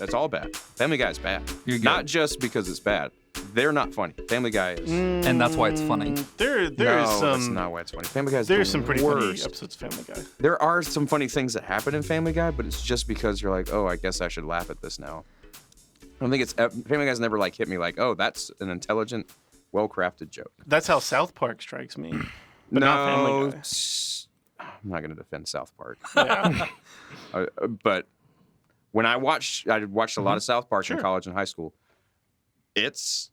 That's all bad. Family Guy is bad. You're good. Not just because it's bad. They're not funny. Family Guy is. And that's why it's funny. There's That's some. not why it's funny. Family Guy is There's the some pretty worst. funny episodes of Family Guy. There are some funny things that happen in Family Guy, but it's just because you're like, oh, I guess I should laugh at this now. I don't think it's Family Guy's never like hit me like, oh, that's an intelligent, well-crafted joke. That's how South Park strikes me. But not Family Guy. I'm not going to defend South Park. Yeah. But when I watched a lot of South Park in college and high school. It's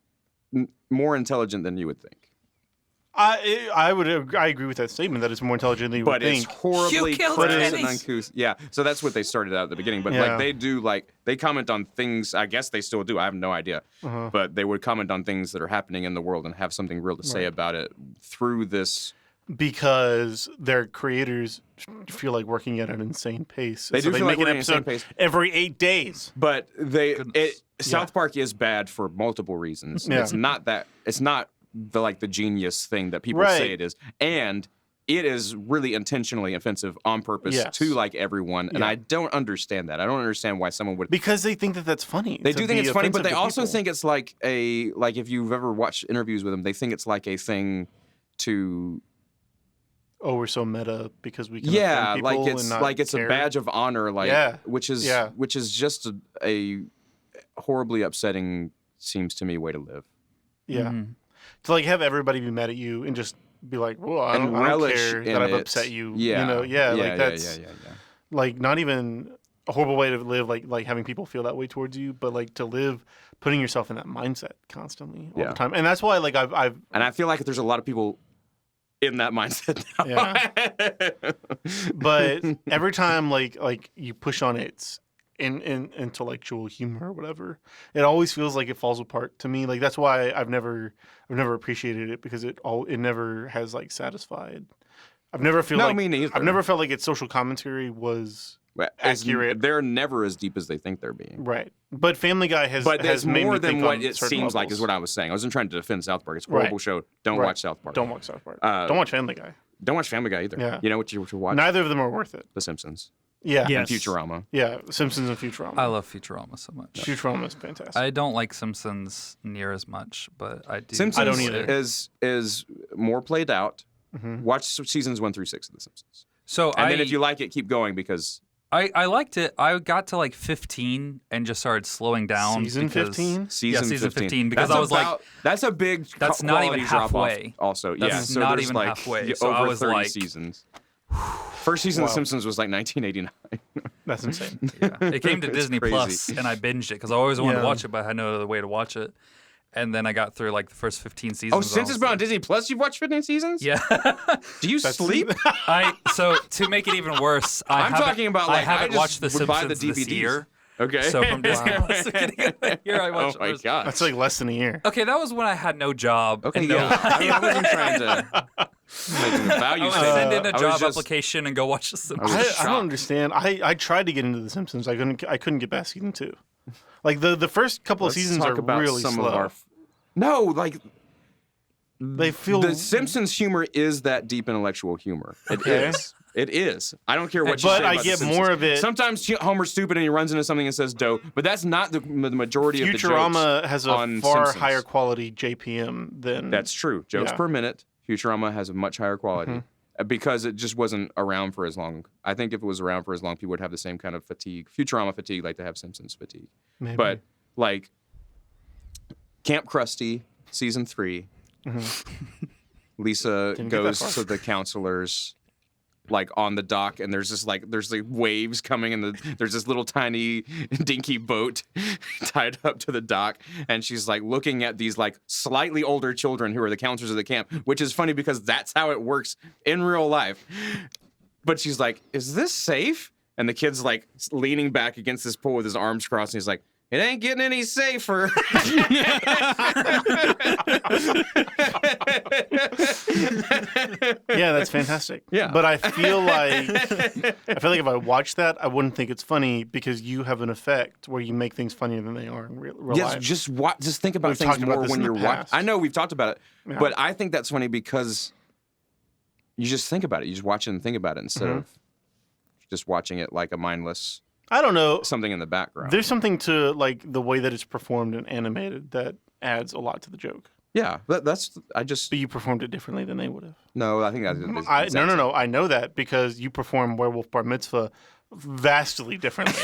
more intelligent than you would think. I agree with that statement that it's more intelligent than you would think. But it's horribly You killed crass and Eddie. uncouth. Yeah, so that's what they started out at the beginning. But Yeah. they comment on things. I guess they still do. I have no idea. But they would comment on things that are happening in the world and have something real to say about it through this. Because their creators feel like working at an insane pace. They do feel like make an working at an insane episode pace. every 8 days. But South Park is bad for multiple reasons. Yeah. It's not the genius thing that people say it is, and it is really intentionally offensive on purpose to like everyone. And I don't understand that. I don't understand why someone would because they think that that's funny. They do think it's funny, but they also think think it's like if you've ever watched interviews with them, they think it's like a thing to. Oh, we're so meta because we can offend people like it's care. a badge of honor, which is just a horribly upsetting, seems to me, way to live. Yeah, to like have everybody be mad at you and just be like, well, I don't care that I've upset you. That's like not even a horrible way to live. Like having people feel that way towards you, but like to live, putting yourself in that mindset constantly all the time, and that's why like I've and I feel like there's a lot of people in that mindset now. Yeah. But every time like you push on its in intellectual humor or whatever, it always feels like it falls apart to me. Like that's why I've never appreciated it, because it never has like satisfied. Me neither. I've never felt like its social commentary was accurate. They're never as deep as they think they're being. Right. But Family Guy has made more me than think what on it certain seems like levels. is what I was saying. I wasn't trying to defend South Park. It's a horrible show. Don't watch South Park. Don't watch South Park. Don't watch Family Guy. Don't watch Family Guy either. Yeah. You know what you watch? Neither of them are worth it. The Simpsons. Yeah. And Futurama. Yeah. Simpsons and Futurama. I love Futurama so much. Futurama is fantastic. I don't like Simpsons near as much, but I do. Simpsons I don't either. is more played out. Watch seasons 1 through 6 of The Simpsons. So then if you like it, keep going, because I liked it. I got to like 15 and just started slowing down. Season 15? Season 15 because I was like, that's a big that's not even drop halfway. Off also, That's so not there's even like halfway. So over I was 30 like, seasons. First season of The Simpsons was like 1989. That's insane. It came to It's Disney crazy. Plus and I binged it because I always wanted to watch it, but I had no other way to watch it. And then I got through like the first 15 seasons. Oh, since it's been on Disney Plus, you've watched 15 seasons? Yeah. Do you sleep? So to make it even worse, I haven't watched The would buy Simpsons the DVDs. this year. Okay. So from Disney Plus, here I watched Oh my it. god. That's like less than a year. Okay, that was when I had no job. Okay, and no yeah. I wasn't trying to make a value I would statement. send in a I was job just- application and go watch The Simpsons. I don't understand. I tried to get into The Simpsons. I couldn't get past season 2. Like the first couple of Let's seasons talk are about really some slow. of our. No, like They feel the Simpsons humor is that deep intellectual humor. It is. It is. I don't care what you But say I about get The more Simpsons. of it- Sometimes Homer's stupid and he runs into something and says "dough," but that's not the majority of the jokes. Futurama has a on far Simpsons. higher quality JPM than That's true. Jokes Yeah. per minute. Futurama has a much higher quality because it just wasn't around for as long. I think if it was around for as long, people would have the same kind of fatigue, Futurama fatigue, like they have Simpsons fatigue. Maybe. But like Camp Krusty, season 3, Lisa Didn't get that goes far. to the counselors like on the dock, and there's like waves coming, and there's this little tiny dinky boat tied up to the dock, and she's like looking at these like slightly older children who are the counselors of the camp, which is funny because that's how it works in real life. But she's like, "Is this safe?" And the kid's like leaning back against this pole with his arms crossed, and he's like, "It ain't getting any safer." Yeah, that's fantastic. Yeah. But I feel like if I watched that, I wouldn't think it's funny because you have an effect where you make things funnier than they are in real Yes, life. just think about We've things talked about more this when in the you're watching. past. I know we've talked about it, Yeah. but I think that's funny because you just think about it. You just watch it and think about it instead of just watching it like a mindless. I don't know. something in the background. There's something to like the way that it's performed and animated that adds a lot to the joke. Yeah, that's I just But you performed it differently than they would have. no. I think that's No. I know that because you perform Werewolf Bar Mitzvah vastly differently.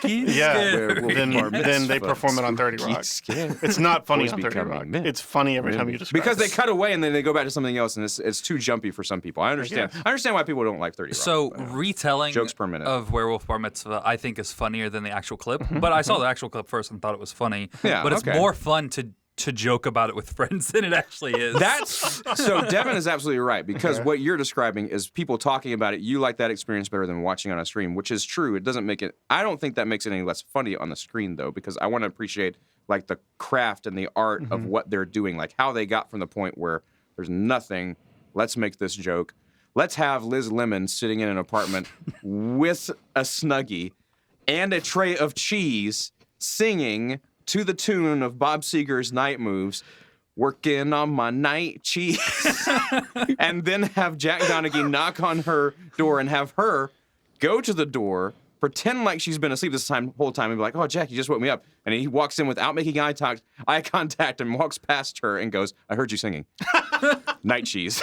Than they perform it on 30 Rock. It's not funny Boys on 30 Rock. becoming men. It's funny every time you describe because they it. cut away and then they go back to something else, and it's too jumpy for some people. I understand. guess. I understand why people don't like 30 Rock. So but, retelling jokes per minute. of Werewolf Bar Mitzvah, I think, is funnier than the actual clip. But I saw the actual clip first and thought it was funny. Yeah, but it's okay. more fun to joke about it with friends than it actually is. That's so. Devin is absolutely right because what you're describing is people talking about it. You like that experience better than watching on a stream, which is true. It doesn't make it. I don't think that makes it any less funny on the screen though, because I want to appreciate like the craft and the art of what they're doing, like how they got from the point where there's nothing. Let's make this joke. Let's have Liz Lemon sitting in an apartment with a Snuggie and a tray of cheese singing to the tune of Bob Seger's Night Moves, working on my night cheese. And then have Jack Donaghy knock on her door and have her go to the door, pretend like she's been asleep this whole time, and be like, oh, Jack, you just woke me up. And he walks in without making eye contact and walks past her and goes, I heard you singing. Night cheese.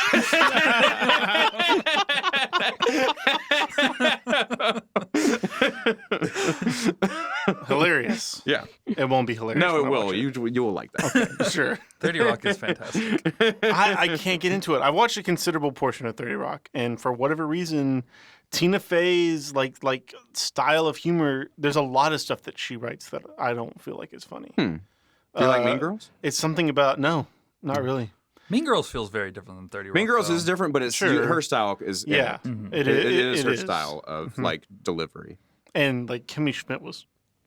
Hilarious. Yeah. It won't be hilarious. No, when it I will. watch You will like that. Sure. 30 Rock is fantastic. I can't get into it. I watched a considerable portion of 30 Rock, and for whatever reason, Tina Fey's like style of humor, there's a lot of stuff that she writes that I don't feel like is funny. Do you like Mean Girls? It's something about no, not really. Mean Girls feels very different than 30 Rock. Mean Girls though. is different, but it's Sure. her style is in Yeah, it. It is her style of like delivery. And like Kimmy Schmidt was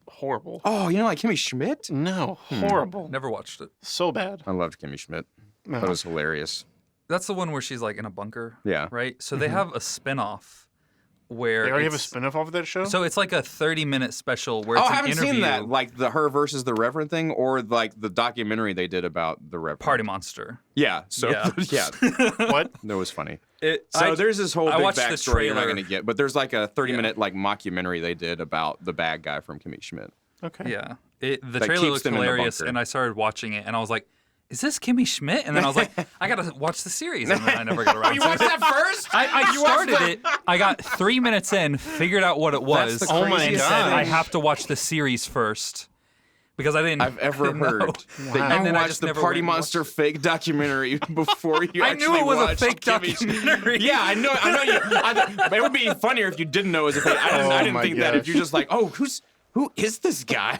horrible. Oh, you know, like Kimmy Schmidt? No, horrible. Never watched it. So bad. I loved Kimmy Schmidt. No. That was hilarious. That's the one where she's like in a bunker. Yeah. Right? So they have a spin-off where They already have a it's- spin-off of that show? So it's like a 30-minute special where Oh, it's I an haven't interview. seen that. Like the her versus the Reverend thing, or like the documentary they did about the Reverend. Party Monster. Yeah. So Yeah. yeah, What? that was funny. So There's this whole I big watched the backstory you're not trailer. going to get, but there's like a 30-minute like mockumentary they did about the bad guy from Kimmy Schmidt. Okay. Yeah. The That trailer keeps looked them in the hilarious, bunker. and I started watching it, and I was like, is this Kimmy Schmidt? And then I was like, I got to watch the series, and then I never got around to it. that first? I started it. I got 3 minutes in, figured out what it was. That's the Oh my craziest God. said I thing have to watch the series first because I didn't. I've ever didn't know. heard. Wow. That And you then I watched just the never Party went and Monster fake documentary before you I actually knew it was a watched fake Kimmy documentary. Yeah, I know you. It would be funnier if you didn't know it was a fake. I didn't my think that. If gosh. you're just like, oh, who is this guy?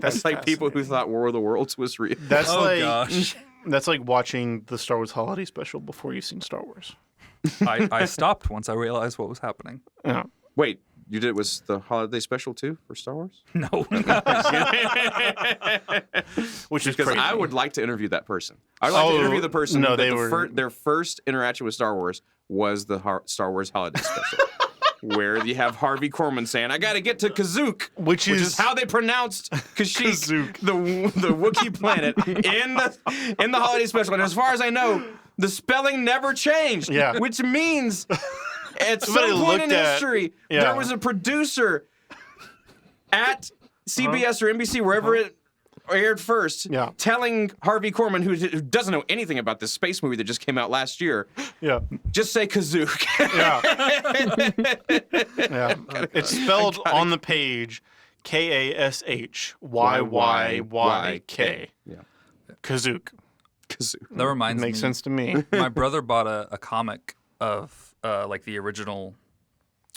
That's like people who thought War of the Worlds was real. That's Oh like gosh. that's like watching the Star Wars holiday special before you've seen Star Wars. I stopped once I realized what was happening. Yeah. Wait, you did was the holiday special too for Star Wars? No. Which is Because crazy. I would like to interview that person. I'd like to interview the person. no, that they were- their first interaction with Star Wars was the Star Wars holiday special. Where you have Harvey Korman saying, "I got to get to Kazook," Which is- how they pronounced Kashyyyk, Kazook. the Wookiee planet, in the holiday special. And as far as I know, the spelling never changed. Yeah. Which means at Somebody some point in looked at- history, yeah. there was a producer at CBS or NBC, wherever it aired first, Yeah. telling Harvey Korman, who doesn't know anything about this space movie that just came out last year, Yeah. just say Kazook. Yeah. Yeah. It's spelled on the page Kashyyyyk. Yeah. Kazook. Kazook. That reminds Makes me. sense to me. My brother bought a comic of like the original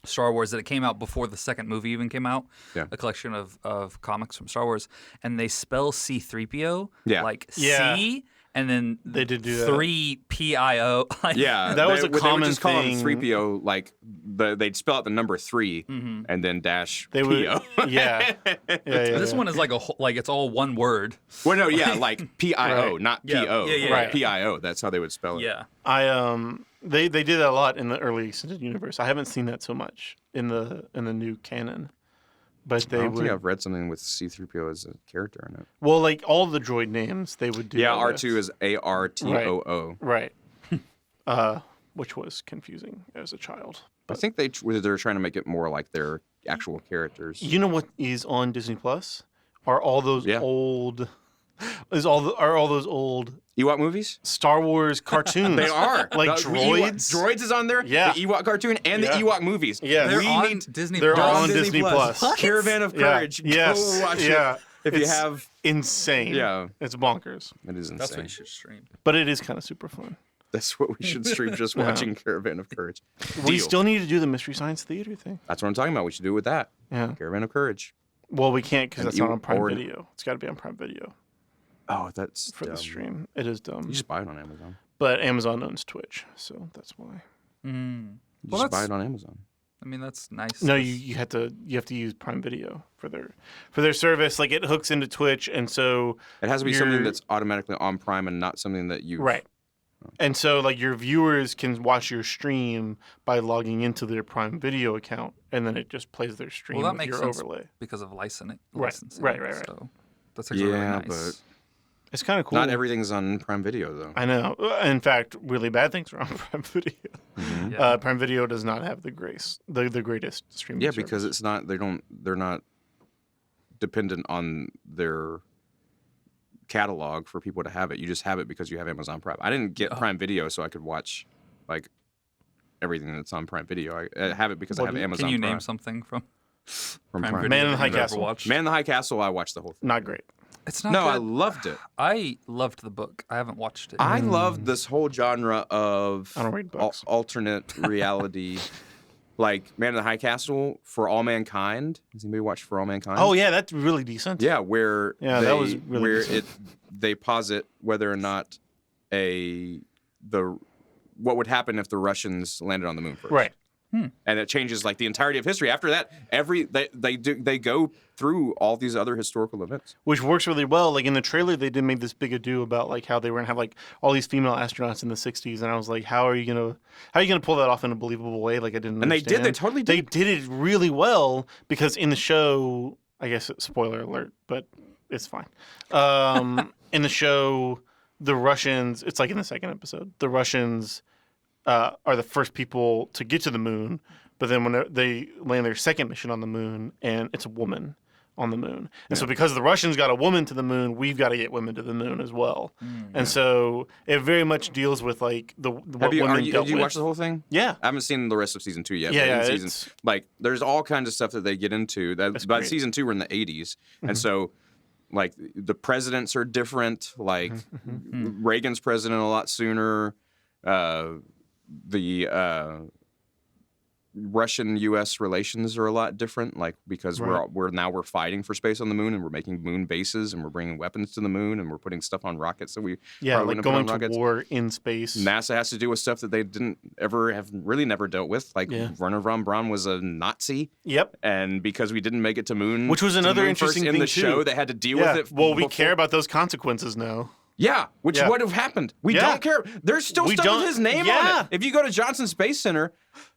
Star Wars that it came out before the second movie even came out. Yeah. A collection of comics from Star Wars, and they spell C-3PO Yeah. like Yeah. C and then They did do that. 3PIO. Like, Yeah, That was a they would common just call thing. him 3PO, like they'd spell out the number 3 and then dash They would. PO. Yeah. Yeah. This one is like like it's all one word. Well, no, yeah, like PIO, Right. not Yeah, PO. yeah, yeah, Right. PIO. That's how they would spell it. Yeah. They did that a lot in the early extended universe. I haven't seen that so much in the new canon. But I they don't would think I've read something with C-3PO as a character in it. well, like all the droid names they would do. Yeah, that R2 with. is ARTOO. Right. Which was confusing as a child. I think they're trying to make it more like their actual characters. You know what is on Disney Plus? Are all those old? Are all those old Ewok movies? Star Wars cartoons? They are like Droids. Droids is on there. Yeah. The Ewok cartoon and the Ewok movies. Yeah, They're on Disney They're Plus. on Disney Plus. What? Caravan of Courage. Yes. Go watch Yeah. it. If you have, insane. Yeah. It's bonkers. it is insane. That's what you should stream. But it is kind of super fun. That's what we should stream. Just watching Caravan of Courage. We Deal. still need to do the Mystery Science Theater thing. That's what I'm talking about. We should do it with that. Yeah. Caravan of Courage. Well, we can't because And that's not you- on Prime or- Video. It's got to be on Prime Video Oh, that's for the dumb. stream. It is dumb. You just buy it on Amazon. But Amazon owns Twitch, so that's why. Mm. You Well, just buy that's- it on Amazon. I mean, that's nice. No, you have to use Prime Video for their service. Like it hooks into Twitch, and so It has to be something You're- that's automatically on Prime and not something that you right. And so like your viewers can watch your stream by logging into their Prime Video account, and then it just plays their stream Well, that with makes your sense. overlay. because of licensing. Right, right. So that's actually Yeah, really nice. It's kind of cool. Not everything's on Prime Video though. I know. In fact, really bad things are on Prime Video. Mhm. Yeah. Prime Video does not have the greatest streaming. Yeah, service. because it's not. They're not dependent on their catalog for people to have it. You just have it because you have Amazon Prime. I didn't get Prime Video so I could watch like everything that's on Prime Video. I have it because I have Amazon Can you Prime. name something from from Prime Prime. Video Man in the that High you've ever Castle. watched? Man in the High Castle, I watched the whole thing. not great. It's not No, I good. loved it. I loved the book. I haven't watched it. I loved this whole genre of I don't read books. alternate reality. Like Man in the High Castle, For All Mankind. Has anybody watched For All Mankind? Oh yeah, that's really decent. Yeah, where Yeah, they, that was really where decent. they posit whether or not what would happen if the Russians landed on the moon first. Right. And it changes like the entirety of history. After that, they go through all these other historical events. Which works really well. Like in the trailer, they did make this big ado about like how they were gonna have like all these female astronauts in the '60s, and I was like, how are you gonna pull that off in a believable way? Like I didn't. And they did. They understand. totally They did. did it really well because in the show, I guess spoiler alert, but it's fine. In the show, the Russians. It's like in the second episode, the Russians are the first people to get to the moon, but then when they land their second mission on the moon, and it's a woman on the moon, and so because the Russians got a woman to the moon, we've got to get women to the moon as well, and so it very much deals with like what women dealt Did you with. watch the whole thing? Yeah, I haven't seen the rest of season 2 yet. Yeah, but in yeah, season, it's- like there's all kinds of stuff that they get into. By great. Mm-hmm. season 2, we're in the 80s, and so like the presidents are different. Like Mm-hmm. Reagan's president a lot sooner. The Russian-U.S. relations are a lot different, like because Right. we're fighting for space on the moon, and we're making moon bases, and we're bringing weapons to the moon, and we're putting stuff on rockets that we yeah, probably like wouldn't put going on to rockets. war in space. NASA has to do with stuff that they didn't ever have really never dealt with. Like Yeah. Werner von Braun was a Nazi, Yep. and because we didn't make it to moon, Which was to the another moon interesting first in thing, the too. show, they had to deal Yeah. with it. Well, we before- care about those consequences now. Yeah, which Yeah. would have happened. We Yeah. don't care. There's still We stuff don't- with his name Yeah. on it. If you go to Johnson Space Center,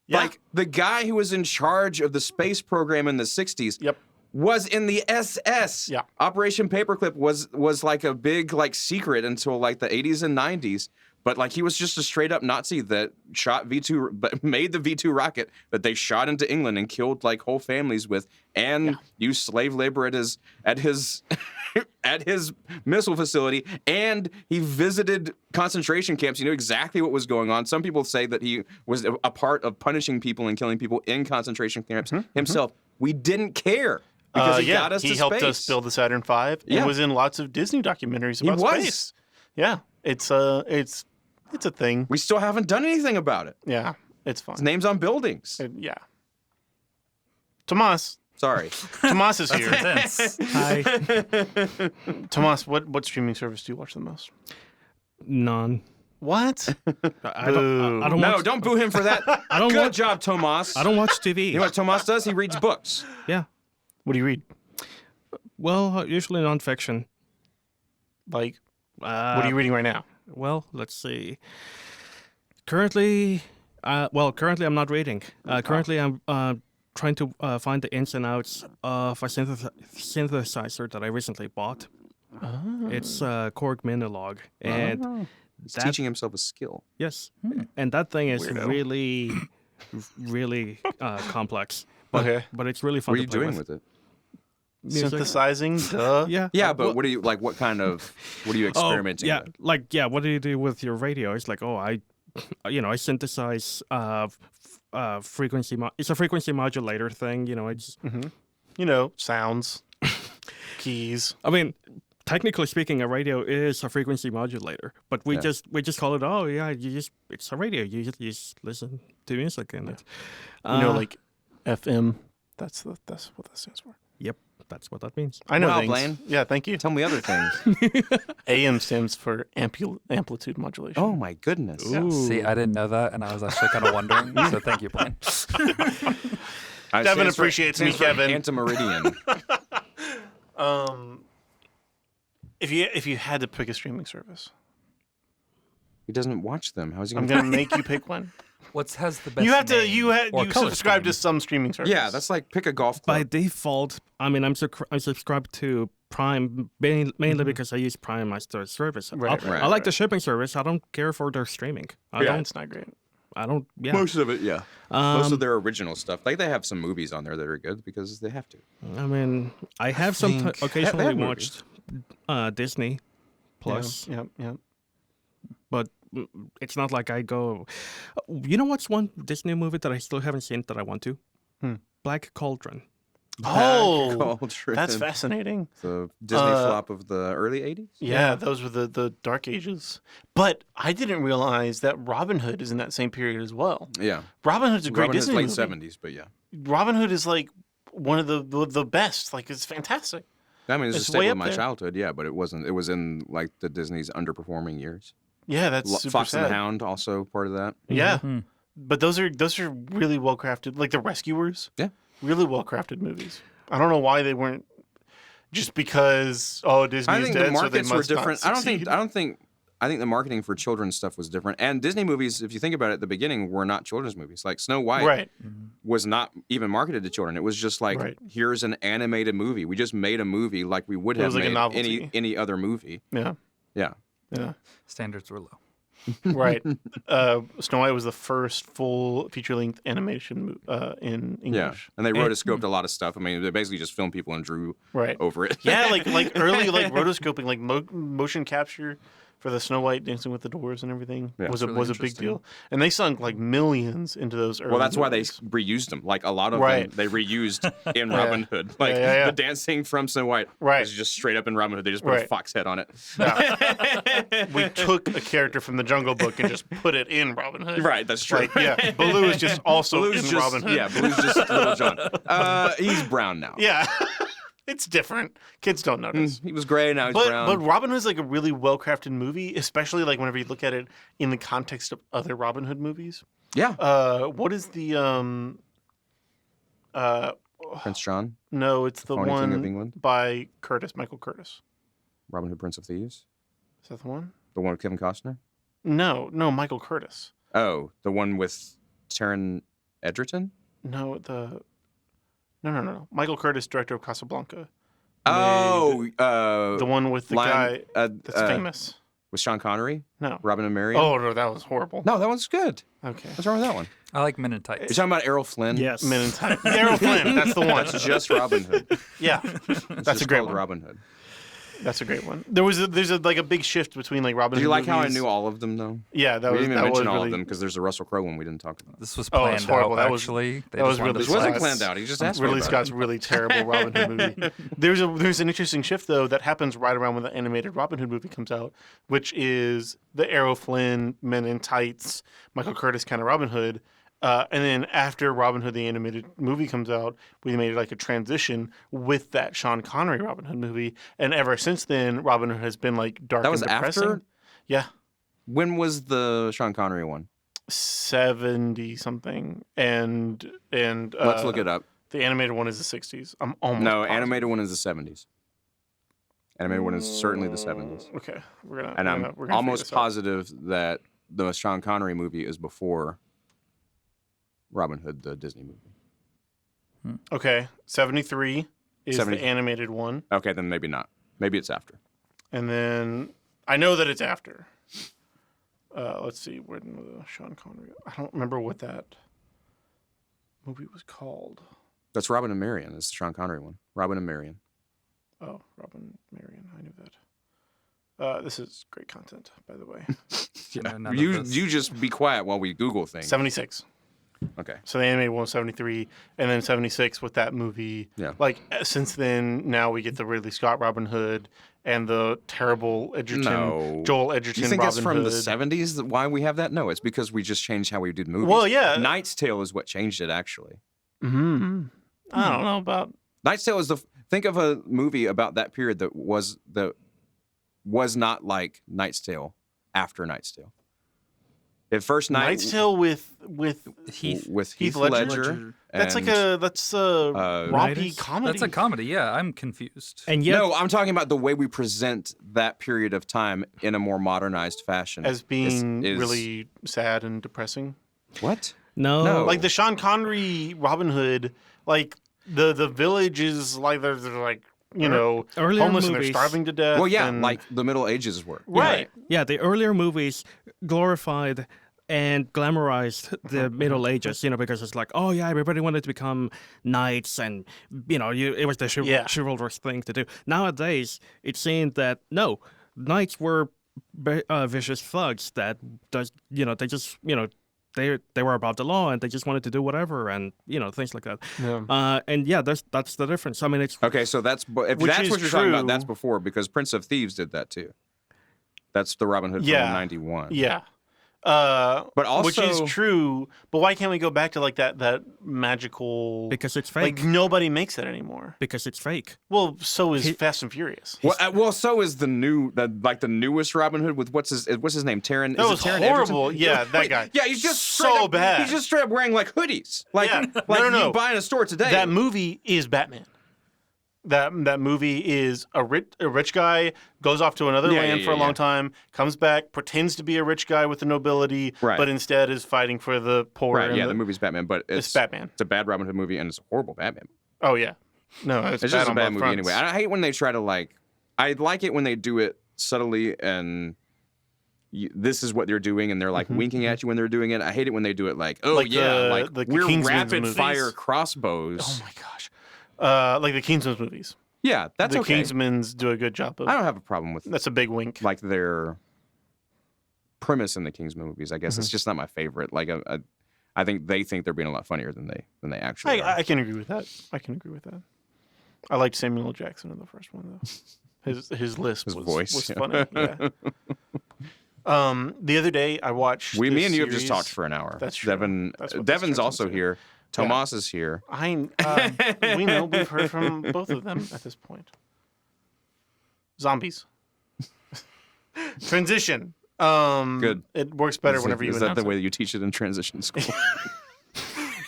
Yeah. like the guy who was in charge of the space program in the 60s Yep. was in the SS. Yeah. Operation Paperclip was like a big like secret until like the 80s and 90s. But like he was just a straight up Nazi that shot V2, but made the V2 rocket that they shot into England and killed like whole families with, and used slave labor at his at his missile facility. And he visited concentration camps. He knew exactly what was going on. Some people say that he was a part of punishing people and killing people in concentration camps himself. We didn't care because he got us to he helped space. us build the Saturn V. Yeah. And was in lots of Disney documentaries He about was. space. Yeah, it's a thing. We still haven't done anything about it. Yeah, it's fun. His name's on buildings. Yeah. Tomas. Sorry. Tomas is here. Intense. Hi. Tomas, what streaming service do you watch the most? None. What? I don't. I don't No, watch. don't boo him for that. I don't Good watch. job, Tomas. I don't watch TV. You know what Tomas does? He reads books. Yeah. What do you read? Well, usually nonfiction. Like, what are you reading right now? Well, let's see. Currently, currently I'm not reading. Currently, I'm trying to find the ins and outs of a synthesizer that I recently bought. It's Korg Minilog, and He's that- teaching himself a skill. yes, and that thing is Weirdo. really, really complex. But, Okay. but it's really fun What are to you play doing with. with it? Music. Synthesizing, duh. Yeah. Yeah, but well, what do you like? What are you experimenting yeah, with? what do you do with your radio? It's like, I synthesize frequency. It's a frequency modulator thing. It's. Sounds, keys. I mean, technically speaking, a radio is a frequency modulator, but we Yeah. just call it. Oh yeah, it's a radio. You just listen to music in it. Like FM. That's what that stands for. Yep, that's what that means. I know Wow, things. Blaine. Yeah, thank you. Tell me other things. AM stands for amplitude modulation. Oh my goodness. Ooh. See, I didn't know that, and I was actually kind of wondering. So thank you, Blaine. Devin appreciates me, Kevin. Anti-meridian. If you had to pick a streaming service, He doesn't watch them. How's he I'm going gonna make you pick one. Has the best? You have to. name You or color subscribe to scheme? some streaming service. Yeah, that's like pick a golf By club. default, I mean, I'm subscribed to Prime mainly because I use Prime as their service. Right, I like the shipping service. I don't care for their streaming. It's not great. I don't. Yeah. Most of it, yeah. Most Um, of their original stuff. Like they have some movies on there that are good because they have to. I mean, I have think- occasionally They have watched Disney Plus, Yeah. but it's not like I go. You know what's one Disney movie that I still haven't seen that I want to? Black Cauldron. Oh, Cauldron. that's fascinating. The Disney flop of the early 80s? Yeah, those were the dark ages. But I didn't realize that Robin Hood is in that same period as well. Yeah. Robin Hood's a great Robin Hood's Disney late movie. 70s, but yeah. Robin Hood is like one of the best. Like it's fantastic. I mean, it's a It's way staple up of my there. childhood, yeah, but it wasn't. It was in like the Disney's underperforming years. Yeah, that's super Fox and sad. the Hound also part of that. Yeah, Mhm. but those are really well crafted. Like The Rescuers. Yeah. Really well crafted movies. I don't know why they weren't just because Disney's I think dead, the markets so they were must not different. succeed. I think the marketing for children's stuff was different. And Disney movies, if you think about it, at the beginning were not children's movies. Like Snow White Right. was not even marketed to children. It was just like, Right. here's an animated movie. We just made a movie like we would It have was like a made novelty. any other movie. Yeah. Yeah. Yeah. Standards were low. Right. Snow White was the first full feature-length animation in Yeah. English. And they rotoscoped a lot of stuff. I mean, they basically just filmed people and drew Right. over it. Yeah, like early rotoscoping, like motion capture for the Snow White Dancing with the Doors and everything Yeah. was That's really a big interesting. deal. And they sunk like millions into those early Well, that's why they movies. reused them. Like a lot of Right. them, they reused in Robin Hood. Like Yeah. the dancing from Snow White Right. is just straight up in Robin Hood. They just put a Right. fox head on it. We took a character from the Jungle Book and just put it in Robin Hood. Right, that's true. Like, yeah, Baloo is just also Baloo's in just, Robin Hood. Yeah, Baloo's just Little John. He's brown now. Yeah. It's different. Kids don't notice. He was gray, now he's But brown. Robin Hood is like a really well crafted movie, especially like whenever you look at it in the context of other Robin Hood movies. Yeah. What is the Prince John, no, it's the Phony King of one England? by Michael Curtis. Robin Hood, Prince of Thieves. Is that the one? The one with Kevin Costner. No, Michael Curtis. Oh, the one with Taron Egerton. No. Michael Curtis, director of Casablanca. Oh, The one with the guy Lion- that's famous. with Sean Connery, No. Robin and Marion. Oh, no, that was horrible. No, that one's good. Okay. What's wrong with that one? I like Men in You're Tights. talking about Errol Flynn? Yes. Men in Tights. Errol Flynn, that's the one. That's just Robin Hood. Yeah, It's that's a just great called one. Robin Hood. That's a great one. There's a big shift between like Robin Did Hood you like how I movies. knew all of them though? Yeah, that We was didn't even that was mention all really, of them because there's a Russell Crowe one we didn't talk about. This was Oh, it's planned horrible. out, That was- actually. They that was just wanted really This to wasn't Scott's- planned out. He just asked Ridley me about Scott's really terrible Robin Hood movie. There's an interesting shift though that happens right around when the animated Robin Hood movie comes out, which is the Errol Flynn, Men in Tights, Michael Curtis kind of Robin Hood. And then after Robin Hood the animated movie comes out, we made like a transition with that Sean Connery Robin Hood movie, and ever since then, Robin Hood has been like dark That was and depressing. after? Yeah, When was the Sean Connery one? 70 something, and Let's look it up. The animated one is the 60s. I'm almost No, positive. animated one is the 70s. Animated one is certainly the 70s. Okay, we're gonna. And we're I'm gonna figure almost this out. positive that the Sean Connery movie is before Robin Hood, the Disney movie. Okay, 73 is 70. the animated one, Okay, then maybe not. Maybe it's after. and then I know that it's after. Let's see, when the Sean Connery. I don't remember what that. movie was called. That's Robin and Marion. It's the Sean Connery one. Robin and Marion. Oh, Robin Marion. I knew that. This is great content, by the way. Yeah, none of You this. just be quiet while we Google things. 76. Okay. So the animated one was 73, and then 76 with that movie. Yeah. Like, since then, now we get the Ridley Scott Robin Hood and the terrible Edgerton, Joel Edgerton You think Robin that's from Hood. the 70s? Why we have that? No, it's because we just changed how we did movies. Well, yeah. Knight's Tale is what changed it, actually. Mm-hmm. I don't know about... Knight's Tale is think of a movie about that period that was not like Knight's Tale after Knight's Tale. At first, Knight's Tale with Heath. Heath Ledger? Ledger. That's and- that's a rompy Writers? comedy. That's a comedy. Yeah, I'm confused. And yet, No, I'm talking about the way we present that period of time in a more modernized fashion. as being is- really sad and depressing. What? no, No. Like the Sean Connery Robin Hood, like the village is like they're like earlier homeless and they're movies- starving to death. Well, yeah, and- like the Middle Ages were. right. Yeah, the earlier movies glorified and glamorized the Middle Ages, because it's like, oh yeah, everybody wanted to become knights, and it was the Yeah. chivalrous thing to do. Nowadays, it's seen that no, knights were vicious thugs that they just they were above the law and they just wanted to do whatever and things like that. Yeah. And yeah, that's the difference. I mean, it's Okay, so if Which that's is what you're talking about, true. that's before, because Prince of Thieves did that too. That's the Robin Hood Yeah. from '91. Yeah. But also, which is true, but why can't we go back to like that magical? because it's fake. like nobody makes that anymore. Because it's fake. Well, so is Fast and Furious. Well, so is the newest Robin Hood with what's his name? Taron. That is was it Taron horrible. Egerton? Yeah, that Wait, guy. Yeah, he's just So straight up, bad. He's just straight up wearing like hoodies, like Yeah. like No. you buy in a store today. That movie is Batman. That movie is a rich guy goes off to another Yeah, land yeah, for a yeah, long yeah. time, comes back, pretends to be a rich guy with the nobility, Right. but instead is fighting for the poor. right? and Yeah, the movie's Batman, but it's Batman. It's a bad Robin Hood movie, and it's a horrible Batman. Oh yeah, no, it's It's bad just a on bad both movie fronts. anyway. I hate when they try to I like it when they do it subtly and. This is what they're doing, and they're like winking at you when they're doing it. I hate it when they do it like, oh Like yeah, the- like the we're Kingsman's rapid movies. fire crossbows. Oh my gosh, like the Kingsman's movies. Yeah, that's the okay. Kingsmans do a good job of. I don't have a problem with That's a big wink. like their premise in the Kingsman movies. I guess Mm-hmm. it's just not my favorite. Like I think they think they're being a lot funnier than they actually are. I can agree with that. I liked Samuel L. Jackson in the first one though. His lisp His was, voice. was funny. Yeah. The other day I watched. Me this and you have just series. talked for an hour. That's true. Devon, That's what this Devon's turns also into. here. Tomas is here. We know we've heard from both of them at this point. Zombies. Transition. Good. It works better whenever you Is that announce the way that you teach it in transition school? it.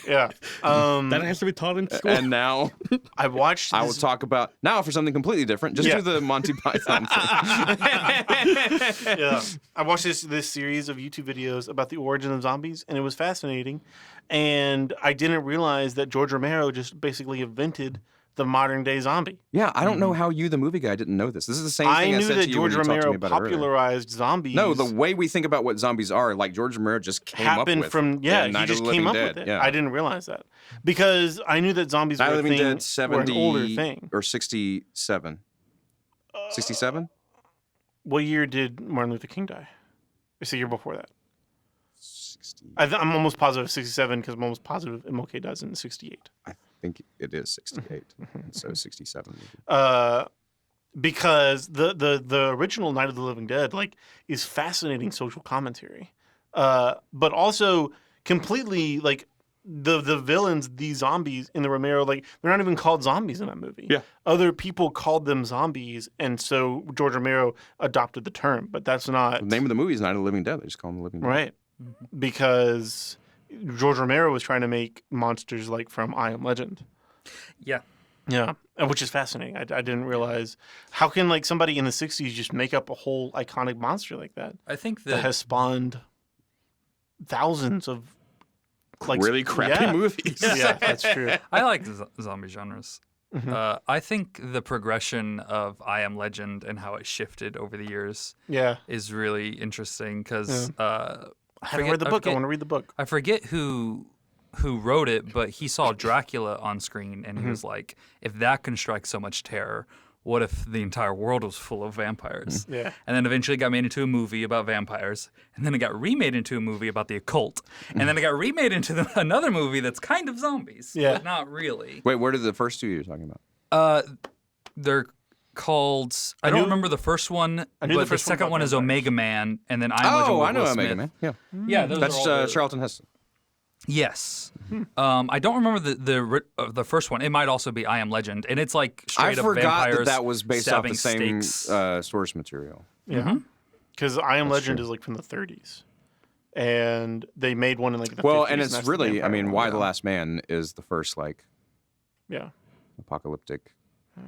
Yeah. That has to be taught in school. and now I watched. I will this- talk about now for something completely different. Just Yeah. do the Monty Python thing. Yeah, I watched this series of YouTube videos about the origin of zombies, and it was fascinating. And I didn't realize that George Romero just basically invented the modern day zombie. Yeah, I don't know how you, the movie guy, didn't know this. This is the same thing I I knew said that to you George when you talked to Romero me about it earlier. popularized zombies. No, the way we think about what zombies are, like George Romero just came happened up with. from in he Night of just the came Living up Dead. with it. Yeah. I didn't realize that because I knew that zombies Night were of a the Living thing, Dead 70 were an older thing. or 67. 67? What year did Martin Luther King die? It's the year before that. 60. I'm almost positive 67 because I'm almost positive MLK dies in 68. I think it is 68. And so 67. Because the original Night of the Living Dead is fascinating social commentary, but also completely the villains, these zombies in the Romero, they're not even called zombies in that movie. Yeah. Other people called them zombies, and so George Romero adopted the term, but that's not The name of the movie is Night of the Living Dead. They just call them the Living Dead. right. Because George Romero was trying to make monsters from I Am Legend. Yeah. Yeah, which is fascinating. I didn't realize how can somebody in the '60s just make up a whole iconic monster like that I think that that has spawned thousands of Really crappy yeah. movies. Yeah, that's true. I like the zombie genres. Mhm. I think the progression of I Am Legend and how it shifted over the years Yeah, is really interesting because I haven't read the book. I want to read the book. I forget who who wrote it, but he saw Dracula on screen and he Mm-hmm. was like, if that can strike so much terror, what if the entire world was full of vampires? Yeah. And then eventually got made into a movie about vampires, and then it got remade into a movie about the occult, and then it got remade into another movie that's kind of zombies, Yeah. but not really. Wait, what are the first two you're talking about? They're called. I don't remember the first one, I knew the but the first one second about one is vampires. Omega Man, and then I'm Legend Oh, with I know Will Omega Smith. Man. Yeah, Yeah, those that's are all the- Charlton Heston. Yes. I don't remember the first one. It might also be I Am Legend, and it's like I straight up forgot vampires that was based off the stabbing same stakes. source material. Yeah. Because I Am Legend true. is like from the 30s. And they made one in like the 50s. Well, and it's that's the really, I vampire mean, one. Why the Last Man is the first like Yeah, apocalyptic.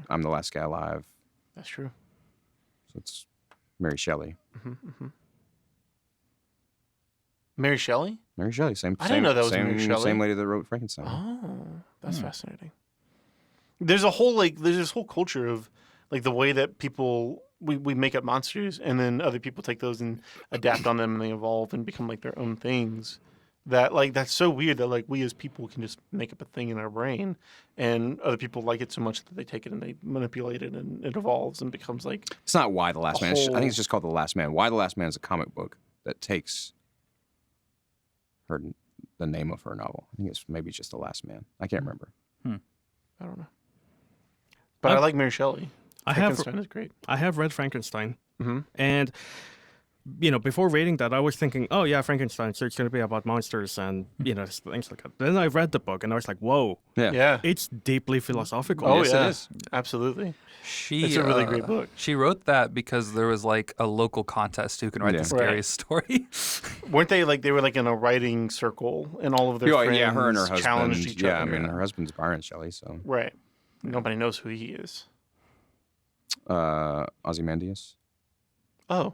I'm the last guy alive. that's true. So it's Mary Shelley. Mary Shelley? Mary Shelley, same. I didn't know that was same, Mary Shelley. Same lady that wrote Frankenstein. Oh, that's fascinating. There's a whole there's this whole culture of like the way that people we make up monsters and then other people take those and adapt on them and they evolve and become like their own things. That like that's so weird that like we as people can just make up a thing in our brain and other people like it so much that they take it and they manipulate it and it evolves and becomes like It's not Why the Last Man. I whole- think it's just called The Last Man. Why the Last Man is a comic book that takes the name of her novel. I think it's maybe just The Last Man. I can't remember. I don't know. But I like Mary Shelley. I have Frankenstein is great. I have read Frankenstein, Mm-hmm. and before reading that, I was thinking, oh yeah, Frankenstein, so it's going to be about monsters and things like that. Then I read the book and I was like, whoa, Yeah. it's deeply philosophical. Oh Yes, yeah. it is. Absolutely. She, It's a really great book. She wrote that because there was like a local contest who can write Yeah. the scariest story. Weren't they like they were like in a writing circle and all of their friends Yeah, her and her husband. challenged each Yeah, other? I mean, her husband's Byron Shelley, so Right. Nobody knows who he is. Ozymandias. Oh.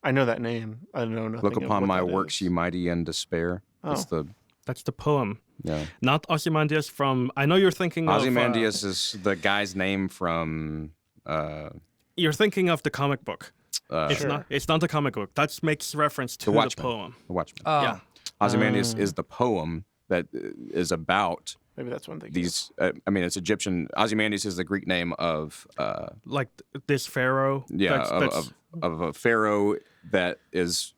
I know that name. I know nothing. Look of upon what my that works, is. ye mighty, and despair. That's Oh. That's the poem, yeah. not Ozymandias from. I know you're thinking Ozymandias is the guy's name from. You're thinking of the comic book. It's Sure. not. It's not the comic book. That makes reference to the Watchmen. poem. The Watchmen. Yeah. Ozymandias is the poem that is about Maybe that's one thing. these. I mean, it's Egyptian. Ozymandias is the Greek name of. Like this pharaoh. Yeah, of a pharaoh that is.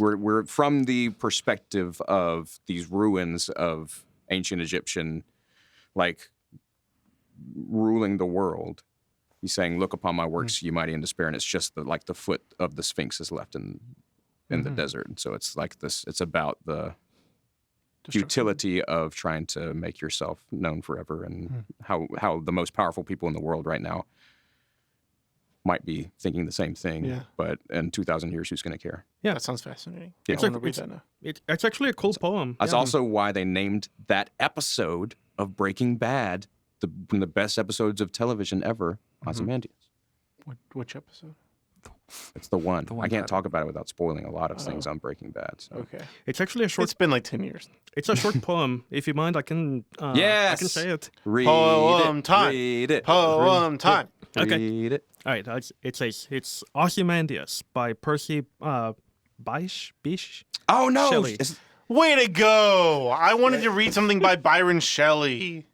We're from the perspective of these ruins of ancient Egyptian, like ruling the world. He's saying, "Look upon my works, ye mighty, in despair," and it's just the foot of the Sphinx is left in the desert. And so it's like this. It's about the futility of trying to make yourself known forever, and how the most powerful people in the world right now might be thinking the same thing. Yeah. But in 2,000 years, who's going to care? Yeah. That sounds fascinating. Yeah. I want to read that now. It's actually a cool poem. That's yeah. also why they named that episode of Breaking Bad one of the best episodes of television ever, Ozymandias. Which episode? It's the one. one I can't title. talk about it without spoiling a lot of things on Breaking Bad. So. Okay. It's actually a short. It's been like 10 years. It's a short poem. If you mind, I can. I Yes! can say it. Read Poem it. time. Read it. Poem time. Okay. Read it. All right. It says it's Ozymandias by Percy Bysshe. Oh, no. Shelley. Way to go! I wanted to read something by Byron Shelley.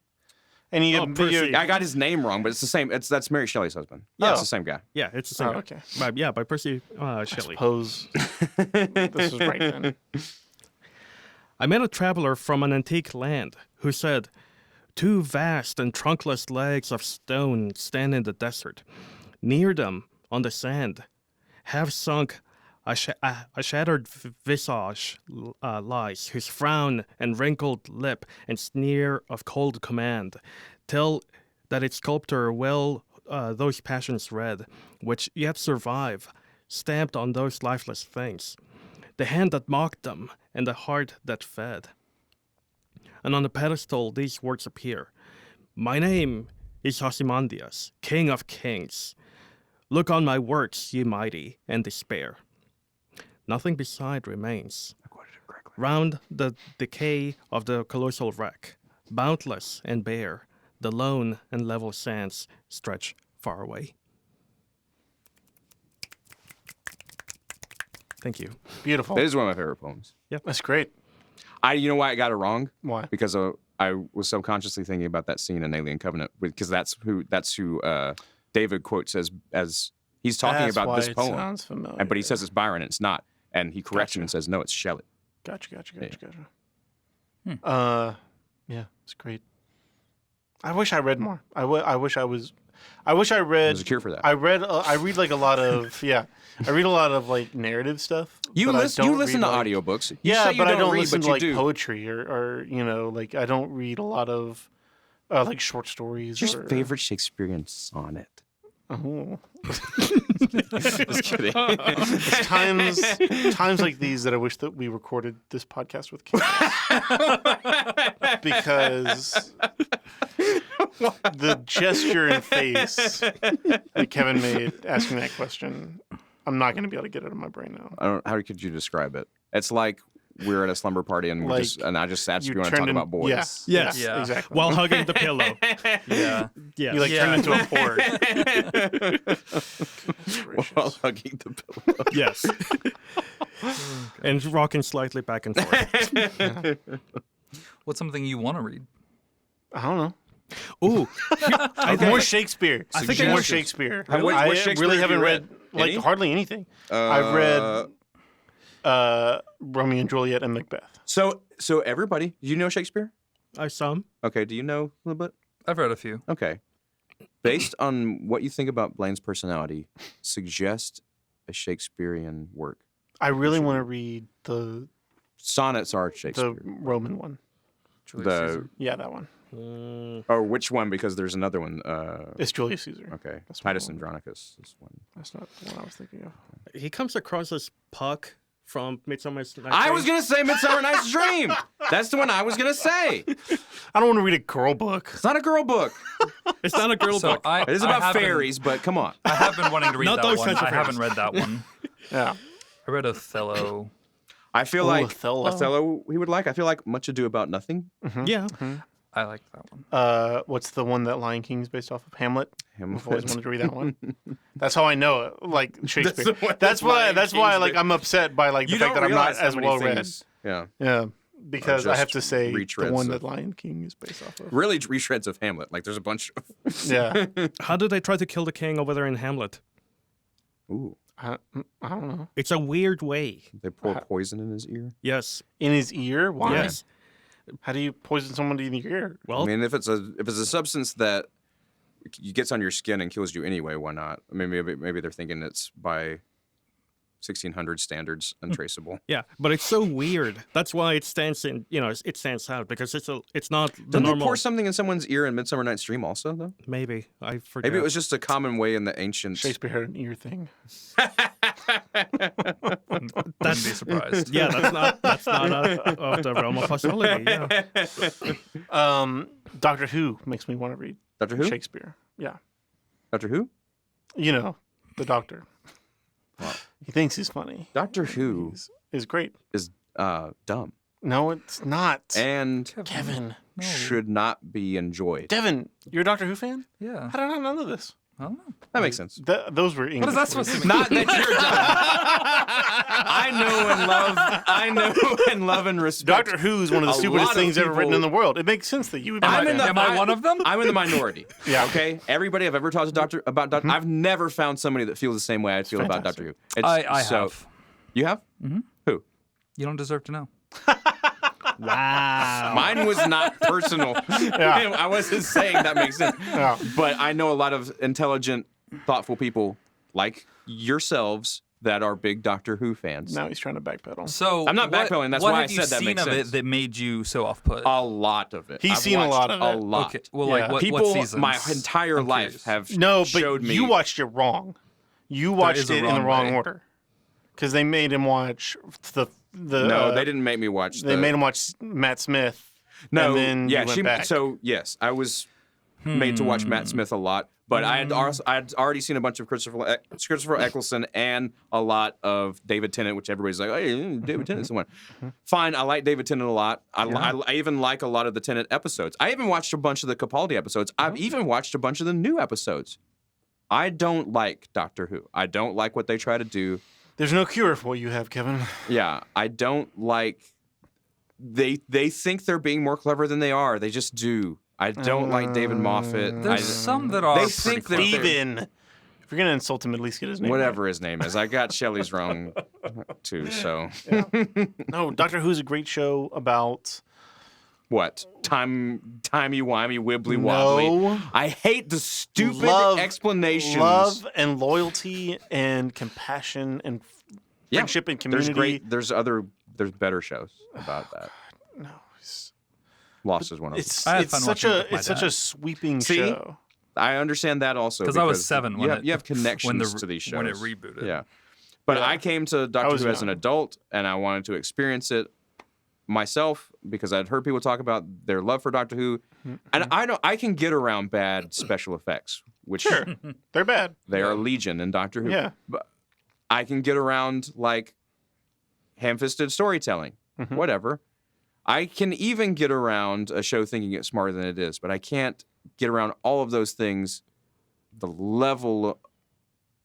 And you, Oh, Percy. I got his name wrong, but it's the same. That's Mary Shelley's husband. Yeah, it's the same guy. Yeah, it's the same. Oh, guy. okay. By Percy Shelley. Suppose this is right then. I met a traveler from an antique land who said, "Two vast and trunkless legs of stone stand in the desert. Near them, on the sand, half sunk, a shattered visage lies, whose frown and wrinkled lip and sneer of cold command tell that its sculptor well those passions read, which yet survive, stamped on those lifeless things, the hand that mocked them and the heart that fed. And on the pedestal these words appear, my name is Ozymandias, King of Kings. Look on my works, ye mighty, and despair. Nothing beside remains. Round the decay of the colossal wreck, boundless and bare, the lone and level sands stretch far away." Thank you. Beautiful. That is one of my favorite poems. That's great. You know why I got it wrong? Why? Because I was subconsciously thinking about that scene in Alien Covenant because that's who David quotes as he's talking That's about why this it poem. sounds familiar. But he says it's Byron and it's not. And he corrects him and says, no, it's Shelley. Gotcha. Hmm. Yeah, it's great. I wish I read more. I wish I read. There's a cure for that. I read like a lot of I read a lot of like narrative stuff. You but I listen don't to read, like, audiobooks. You Yeah, say you but I don't read, listen but to you like do. poetry or like I don't read a lot of like short stories. What's your or, favorite Shakespearean sonnet? Oh. Just kidding. It's times like these that I wish that we recorded this podcast with Kevin. Because the gesture and face that Kevin made asking that question, I'm not going to be able to get it out of my brain now. How could you describe it? It's like we're at a slumber party and Like, I just asked you want to turned talk in- about boys. Yeah, Yes. Yeah. exactly. While hugging the pillow. Yeah. Yes. You like Yeah. turned into a porg. While hugging the pillow. Yes. And rocking slightly back and forth. What's something you want to read? I don't know. Ooh. More Shakespeare. I think more I- Shakespeare. What I Shakespeare really have you haven't read like Any? hardly anything. I've read Romeo and Juliet and Macbeth. So everybody, you know Shakespeare? Some. Okay, do you know a little bit? I've read a few. Okay. Based on what you think about Blaine's personality, suggest a Shakespearean work. I really want to read the Sonnets are Shakespeare. Roman one. Julius The Caesar. Yeah, that one. or which one? Because there's another one. It's Julius Caesar. Okay, That's Titus one. Andronicus is one. That's not the one I was thinking of. He comes across as Puck from Midsummer's Night's I Dream. was gonna say Midsummer Night's Dream. That's the one I was gonna say. I don't want to read a girl book. It's not a girl book. It's not a girl So book. It is I about have been- fairies, but come on. I have been wanting to read Not that those one. kinds of I haven't read that one. Yeah. I read Othello. I feel Ooh, like Othello. he would like. I feel like Much Ado About Nothing. Yeah. I like that one. What's the one that Lion King's based off of? Hamlet. Hamlet. I've always wanted to read that one. That's how I know it. Like Shakespeare. the one That's that why. Lion That's why. King's Like based- I'm upset by like the You fact don't that I'm not realize how as many well read. things- Yeah. Yeah. Because I just have to say the retreads one of- that Lion King is based off of. Really reshreds of Hamlet. Like there's a bunch of. Yeah. How do they try to kill the king over there in Hamlet? Ooh. I don't know. It's a weird way. They pour poison in his ear. Yes. In his ear? Why? Yes. How do you poison somebody in the ear? Well, I mean, if it's a substance that gets on your skin and kills you anyway, why not? I mean, maybe they're thinking it's by 1600 standards untraceable. yeah, but it's so weird. That's why it stands in. It stands out because it's not the Didn't they normal. pour something in someone's ear in Midsummer Night's Dream also though? Maybe I forget. Maybe it was just a common way in the ancient. Shakespeare had an ear thing. Wouldn't be surprised. Yeah, that's not out of the realm of possibility. Yeah. Doctor Who makes me want to read Doctor Who? Shakespeare. Yeah. Doctor Who? You know, the doctor. He thinks he's funny. Doctor Who Is great. is dumb No, it's not. and Kevin. should not be enjoyed. Devin, you're a Doctor Who fan? Yeah. How did I not know this? I don't know. That makes sense. Those were English. What is that supposed to mean? Not that you're dumb. I know and love and respect. Doctor Who is one of the A stupidest lot of things ever written people- in the world. It makes sense that you would. I'm in the- Am I one of them? I'm in the minority. Yeah. Okay. Everybody I've ever talked to about Doctor, I've never found somebody that feels the same way I feel about Doctor Who. It's I so, have. You have? Mm-hmm. Who? You don't deserve to know. Wow. Mine was not personal. Yeah. I wasn't saying that makes sense. Yeah. But I know a lot of intelligent, thoughtful people like yourselves that are big Doctor Who fans. Now he's trying to backpedal. So I'm not backpedaling, that's what why I have you said that seen makes of sense. it that made you so off-put? A lot of it. He's I've seen a lot watched of it. A lot. Okay. Well, Yeah. like what People, seasons? my entire I'm life curious. have No, showed but me. you watched it wrong. You watched is a it in the wrong wrong way. order. Because they made him watch the. No, they didn't make me watch. They made him watch Matt Smith. No, and then yeah, you went back. So yes, I was made to watch Matt Smith a lot, but I had already seen a bunch of Christopher Eccleston and a lot of David Tennant, which everybody's like, hey, David Tennant's the one. Fine, I like David Tennant a lot. I even like a lot of the Tennant episodes. I even watched a bunch of the Capaldi episodes. I've even watched a bunch of the new episodes. I don't like Doctor Who. I don't like what they try to do. There's no cure for what you have, Kevin. Yeah, I don't like they think they're being more clever than they are. They just do. I don't like David Moffat. There's some that are They pretty think they're- clever. Steven. If you're gonna insult him, at least get his name. Whatever his name is. I got Shelley's wrong too, so. Right. No, Doctor Who's a great show about. What? Timey-wimey, wibbly-wobbly. No. I hate the stupid Love- explanations. Love and loyalty and compassion and Yeah, friendship and community. There's better shows about that. No, Lost is one of them. I had fun watching it with my such dad. a sweeping See? show. I understand that also. Because I was 7 when you have connections when to these shows. when it rebooted. Yeah. But Yeah. I came to I Doctor was Who as an young. adult, and I wanted to experience it myself because I'd heard people talk about their love for Doctor Who, and I can get around bad special effects, which Sure, they're bad. they are legion in Doctor Who. Yeah. But I can get around like ham-fisted storytelling, whatever. I can even get around a show thinking it's smarter than it is, but I can't get around all of those things, the level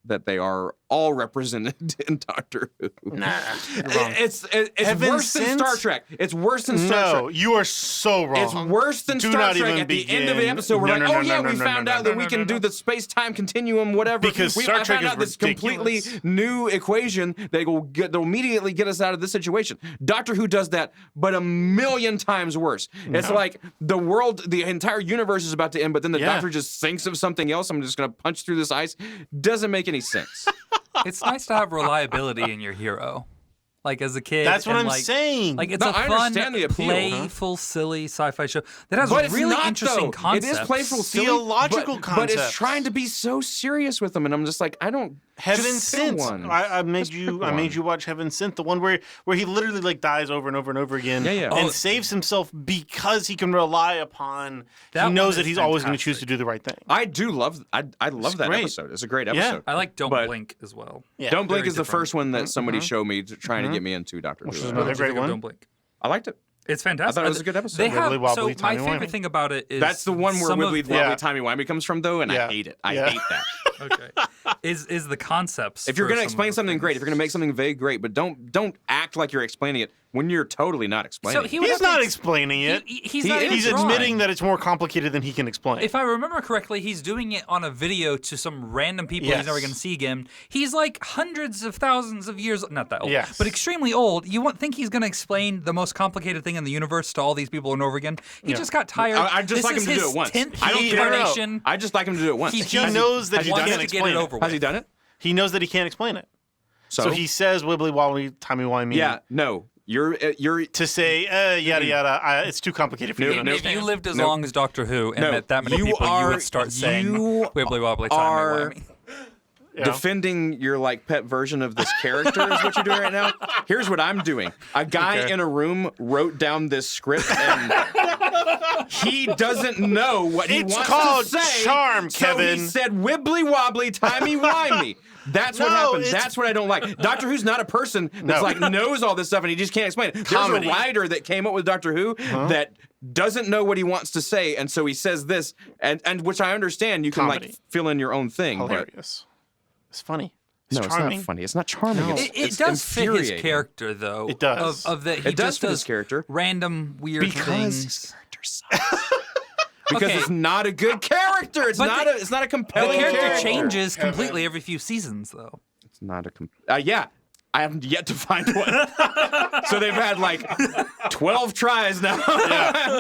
that they are all represented in Doctor Who. Nah, you're wrong. It's Heaven worse than sent? Star Trek. It's worse than Star No, Trek. you are so wrong. It's worse than Do Star not Trek. even At the end of the begin. episode, we're No, like, no, oh no, yeah, no, we no, found no, out that no, we no, can no, do no. the space-time continuum, whatever. Because Star I Trek found is out this ridiculous. completely new equation that will immediately get us out of this situation. Doctor Who does that, but a million times worse. It's like the world, the entire universe is about to end, but then the Yeah. Doctor just thinks of something else. I'm just going to punch through this ice. Doesn't make any sense. It's nice to have reliability in your hero. Like as a kid. That's what and I'm like, saying. Like it's No, a I fun, understand the appeal, playful, silly sci-fi show that has But it's really not, interesting though. concepts. It is playful, silly, Theological but it's concepts. trying to be so serious with them, and I'm just like, I don't. Heaven just pick Sent. one. I made Just you. pick I made one. you watch Heaven Sent, the one where he literally like dies over and over and over again. Yeah, yeah. And Oh. saves himself because he can rely upon. That he knows one that is he's always going to choose fantastic. to do the right thing. I do love. I love that great. episode. It's a great Yeah. episode. I like Don't But- Blink as well. Yeah. Don't Blink very is the different. first one that somebody showed me trying to get me into Doctor Which Who. is What another did you great think of one. Don't Blink? I liked it. It's fantastic. I thought it was a good episode. They have, Wibbly wobbly, so my timey favorite wimey. thing about it is That's the one where some of- Wibbly Wobbly Yeah. Timey Wimey comes from, though, and Yeah. I hate it. I Yeah. hate that. Okay. Is the concepts. If you're for gonna some explain of the something great, if things. you're gonna make something vague, great, but don't act like you're explaining it when you're totally not explaining. So it. he would He's have to not ex- explaining it. He's He not even He's drawing. admitting that it's more complicated than he can explain. If I remember correctly, he's doing it on a video to some random people Yes. he's never going to see again. He's like hundreds of thousands of years, not that old, Yes. but extremely old. You won't think he's going to explain the most complicated thing in the universe to all these people over and over again. He just got tired. I just This like him is to do his it once. 10th I don't care. incarnation. I just like him to do it once. He he knows that has he he done can't it? to get explain it it. over with. Has he done it? He knows that he can't explain it. So he says wibbly wobbly, timey wimey. Yeah. No. You're. To say yada yada, it's too complicated for you to Nope, If understand. you lived as Nope. long as Doctor Who and No, met that many you people, you are- would start saying you wibbly wobbly are- timey wimey. Yeah. defending your like pet version of this character is what you're doing right now. Here's what I'm doing. A guy Okay. in a room wrote down this script and he doesn't know what he It's wants called to say. charm, So Kevin. he said wibbly wobbly, timey wimey. That's what No, happened. it's- That's what I don't like. Doctor Who's not a person that's No. like knows all this stuff and he just can't explain it. Comedy. There's a writer that came up with Doctor Who that doesn't know what he wants to say, and so he says this, and which I understand. You can Comedy. like fill in your own thing. But Hilarious. It's funny. It's no, charming. it's not funny. It's not charming. No. It's, It it's does fit his infuriating. character, though. It does. Of that, he It does just fit his does character. random weird Because things. his character sucks. Because Okay. it's not a good character. It's But not the- a. It's not a The compelling character changes completely every few seasons, though. It's not a. Yeah, I haven't yet to find one. So they've had like 12 tries now.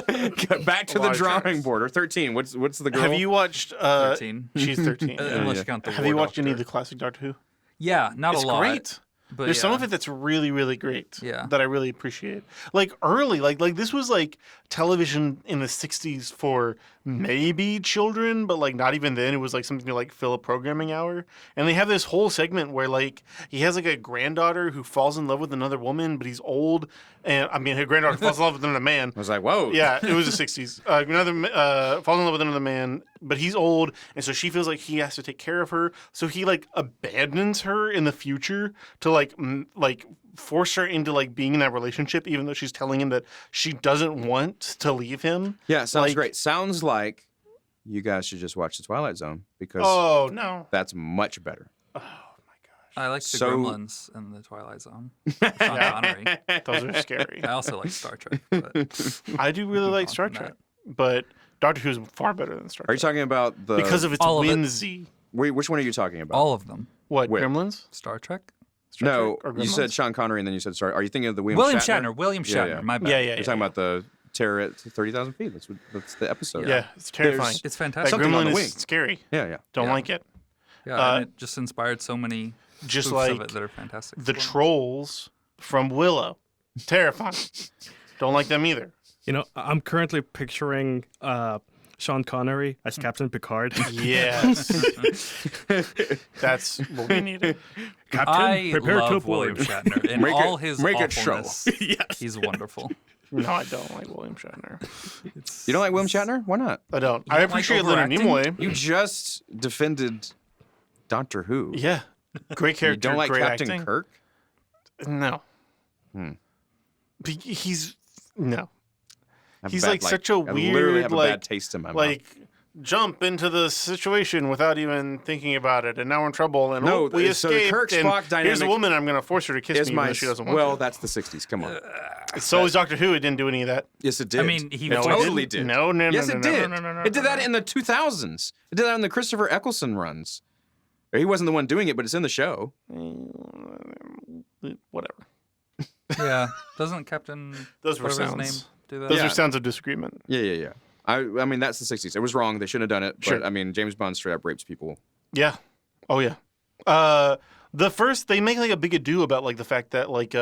Get back to A the lot of drawing tries. board. Or 13. What's the girl? Have you watched? 13. She's 13. Unless yeah. you count the Have War you watched Doctor. any of the classic Doctor Who? Yeah, not It's a lot. great. But There's some yeah. of it that's really, really great. Yeah. That I really appreciate. Like early, like this was like television in the '60s for maybe children, but like not even then. It was like something to like fill a programming hour. And they have this whole segment where like he has like a granddaughter who falls in love with another woman, but he's old. And I mean, her granddaughter falls in love with another man. I was like, whoa. Yeah, it was the '60s. Falls in love with another man, but he's old, and so she feels like he has to take care of her. So he like abandons her in the future to like force her into like being in that relationship, even though she's telling him that she doesn't want to leave him. Yeah, sounds Like- great. Sounds like you guys should just watch The Twilight Zone because Oh no! that's much better. I like the So- Gremlins in the Twilight Zone. Sean Connery. Those are scary. I also like Star Trek. But I do really like on Star from Trek, but Doctor Who's far better than Star Are you Trek talking about the because of its All of it. whimsy. Which one are you talking about? all of them. What Where? Gremlins? Star Trek. Star No, Trek or you said Gremlins? Sean Connery and then you said Star. Are you thinking of the William Shatner. William Yeah, Shatner. yeah. My bad. Yeah, yeah. You're talking about the Terror at 30,000 feet. That's the episode. Yeah, it's terrifying. It's That fantastic. Something on Gremlin the is wing. scary. Yeah. Don't Yeah. like it. Yeah, and it just inspired so many Just spoofs like of it that are fantastic. the as well. trolls from Willow. Terrifying. Don't like them either. You know, I'm currently picturing Sean Connery as Captain Picard. Yes. That's what we needed. Captain, I prepare to love William board. Shatner in Make all it- his make it show. awfulness. He's wonderful. No, I don't like William Shatner. You don't like William Shatner? Why not? I don't. You I don't like appreciate Leonard overacting? Nimoy. You just defended Doctor Who. Yeah. Great character. You don't like great Captain acting. Kirk? No. Hmm. He's no. I have He's bad, like such a I literally weird, have a like- bad taste in my mouth. Like jump into the situation without even thinking about it, and now we're in trouble. And No, we so the escaped. Kirk-Spock and here's a dynamic woman. I'm going to force her to kiss Is me, my even though she doesn't want well, to. that's the '60s. Come on. So is Doctor Who. It didn't do any of that. Yes, it did. I mean, he it voiced- totally did. No, no, no, Yes, no, it no, did. no, no, no, It did no, that no. in the 2000s. It did that in the Christopher Eccleston runs. He wasn't the one doing it, but it's in the show. Whatever. Yeah. Doesn't Captain Those were whatever sounds. his name do that? Those Yeah. are sounds of disagreement. Yeah. I mean, that's the '60s. It was wrong. They shouldn't have done it. Sure. But I mean, James Bond straight up rapes people. Yeah. Oh yeah. The first they make like a big ado about like the fact that like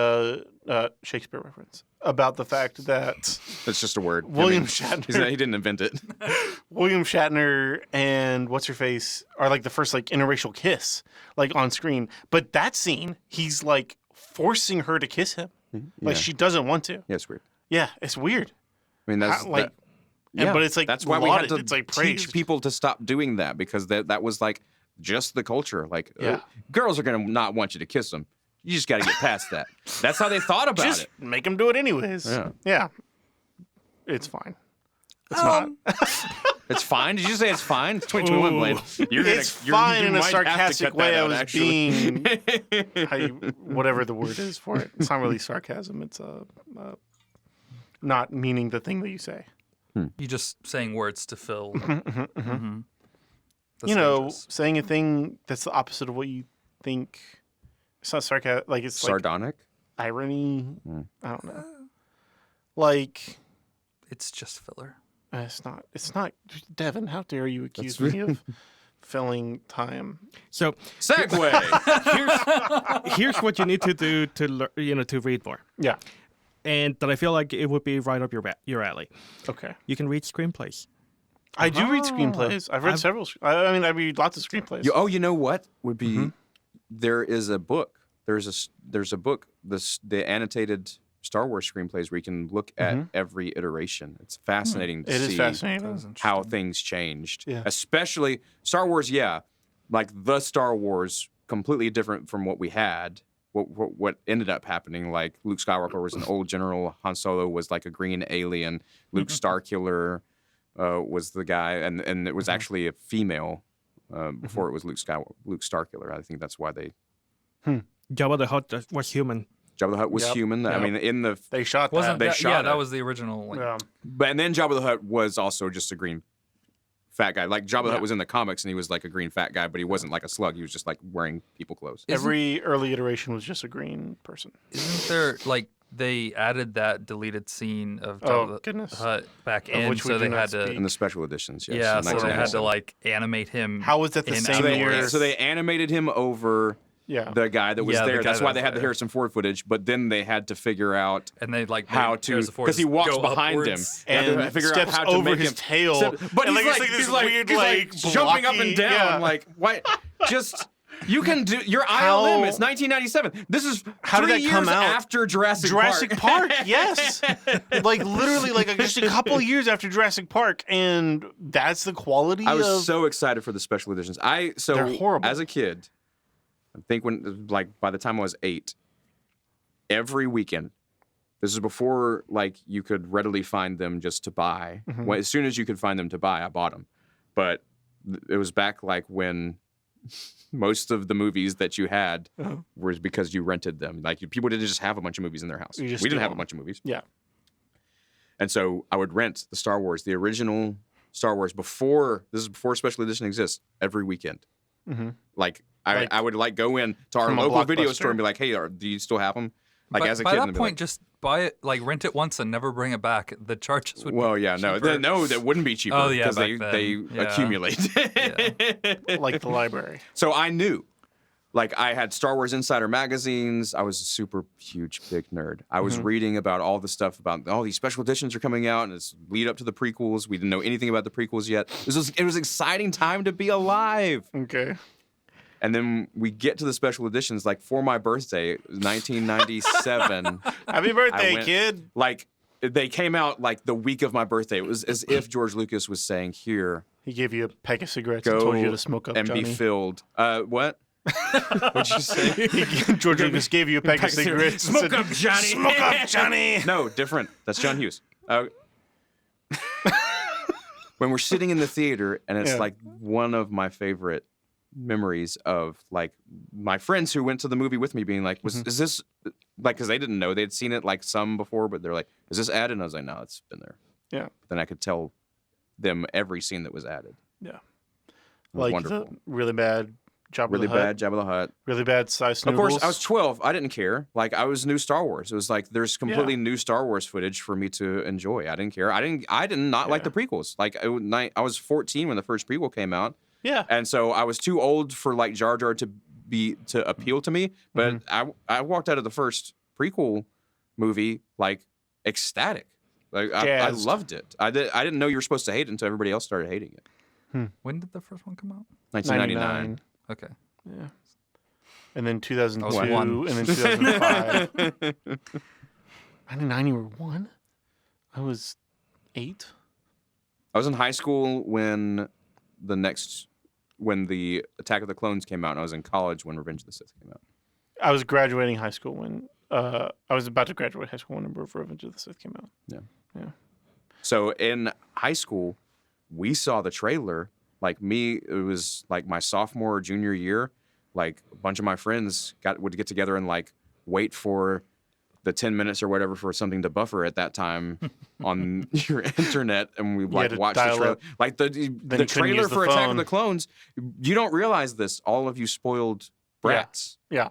Shakespeare reference about the fact that That's just a word. William He Shatner, didn't invent it. William Shatner and what's her face are like the first like interracial kiss like on screen. But that scene, he's like forcing her to kiss him, like Yeah. she doesn't want to. Yeah, it's weird. Yeah, it's weird. I mean, that's How- like, that- yeah, but it's like that's why we lauded. had to It's like teach praised. people to stop doing that because that was like just the culture. Like, Yeah. girls are gonna not want you to kiss them. You just got to get past that. That's how they thought about Just it. make him do it anyways. Yeah. It's fine. It's not. It's fine. Did you say it's fine? It's 2021, Ooh. Blade. It's fine in a might have to sarcastic cut way. that I out, was actually. being whatever the word is for it. It's not really sarcasm. It's not meaning the thing that you say. You just saying words to fill. Mhm. That's You know, dangerous. saying a thing that's the opposite of what you think. It's not sarcasm. Like it's like Sardonic. irony. I don't know. Like It's just filler. it's not. It's not. Devin, how dare you accuse me of filling time? So Segway. here's what you need to do to to read more, Yeah. and that I feel like it would be right up your alley. Okay. You can read screenplays. I do read screenplays. I've read several. I mean, I read lots of screenplays. You know what would be? There is a book. There's a book. The annotated Star Wars screenplays where you can look at every iteration. It's fascinating to It see is fascinating. how things changed. Yeah. Especially Star Wars. Yeah, like the Star Wars, completely different from what we had. What ended up happening? Like Luke Skywalker was an old general. Han Solo was like a green alien. Luke Starkiller was the guy, and it was actually a female before it was Luke Starkiller. I think that's why they. Jabba the Hutt was human. Jabba the Hutt was Yep. human. I Yep. mean, in the They shot Wasn't that. They that? shot Yeah, it. that was the original. Like, Yeah. but and then Jabba the Hutt was also just a green fat guy. Like Jabba the Yeah. Hutt was in the comics, and he was like a green fat guy, but he wasn't like a slug. He was just like wearing people clothes. Every early iteration was just a green person. Isn't there like they added that deleted scene of Oh, Jabba the goodness. Hutt back in, which we so do they not had to. speak. In the special editions, yes. Yeah, in so they had to 1997. like animate him. How was that the in same So they, year? so they animated him over Yeah. the guy that was Yeah, the there. guy That's that why was they had the there. Harrison Ford footage. But then they had to figure out and they like how made to Harrison Ford because he just walks go behind upwards. him. They had to And figure steps out how to over make his him tail. But And, he's like, like, it's he's like like, this weird, he's like, like jumping up blocky- and down. yeah. Like why? Just you can do your How- ILM. It's 1997. This is How did 3 that come years out? after Jurassic Park, yes. Like literally, like just a couple years after Jurassic Park, and that's the quality I was of. so excited for the special editions. They're horrible. As a kid, I think by the time I was 8, every weekend. This is before like you could readily find them just to buy. As soon as you could find them to buy, I bought them. But it was back like when most of the movies that you had was because you rented them. Like people didn't just have a bunch of movies in their house. We didn't have a bunch of movies. Yeah. And so I would rent the Star Wars, the original Star Wars before special edition exists every weekend. Mm-hmm. Like I would like go in to our From a local video Blockbuster? store and be like, hey, do you still have them? Like By as a by kid, that and be point, like, just buy it, like rent it once and never bring it back. The charges would. well, be yeah, no, cheaper. that wouldn't be cheaper Oh, yeah, because back they then. Yeah. accumulate. Like the library. So I knew. Like I had Star Wars Insider magazines. I was a super huge big nerd. I was reading about all the stuff about all these special editions are coming out and it's lead up to the prequels. We didn't know anything about the prequels yet. It was an exciting time to be alive. Okay. And then we get to the special editions. Like for my birthday, 1997. Happy birthday, went- kid. Like they came out like the week of my birthday. It was as if George Lucas was saying, "Here, He gave you a pack of cigarettes go and told you to smoke up, and Johnny. be filled." What? What'd you say? George Lucas gave you a pack of cigarettes. and Smoke said, up, Johnny. Smoke up, Johnny. No, different. That's John Hughes. When we're sitting in the theater, and it's Yeah. like one of my favorite memories of like my friends who went to the movie with me being like, is this like, because they didn't know, they'd seen it like some before, but they're like, is this added? And I was like, no, it's been there. Yeah. But then I could tell them every scene that was added. Yeah. It was Like wonderful. the really bad Jabba Really the Hutt, bad Jabba the Hutt. really bad size Of noodles. course, I was 12. I didn't care. Like I was new Star Wars. It was like there's completely new Star Wars footage for me to enjoy. I didn't care. I did not like the prequels. Like I was 14 when the first prequel came out, Yeah. and so I was too old for like Jar Jar to appeal to me. But I walked out of the first prequel movie like ecstatic. Like I Jazzed. loved it. I didn't know you were supposed to hate it until everybody else started hating it. When did the first one come out? 1999. Okay. Yeah. And then 2002, I was one. and then 2005. 99, you were 1? I was 8. I was in high school when the Attack of the Clones came out, and I was in college when Revenge of the Sith came out. I was graduating high school when I was about to graduate high school when Revenge of the Sith came out. Yeah. Yeah. So in high school, we saw the trailer. Like me, it was like my sophomore or junior year. Like a bunch of my friends would get together and like wait for the 10 minutes or whatever for something to buffer at that time on your internet, and we like to watch the dial trailer. up. Like the you couldn't trailer use the for Attack of phone. the Clones. You don't realize this, all of you spoiled brats. Yeah.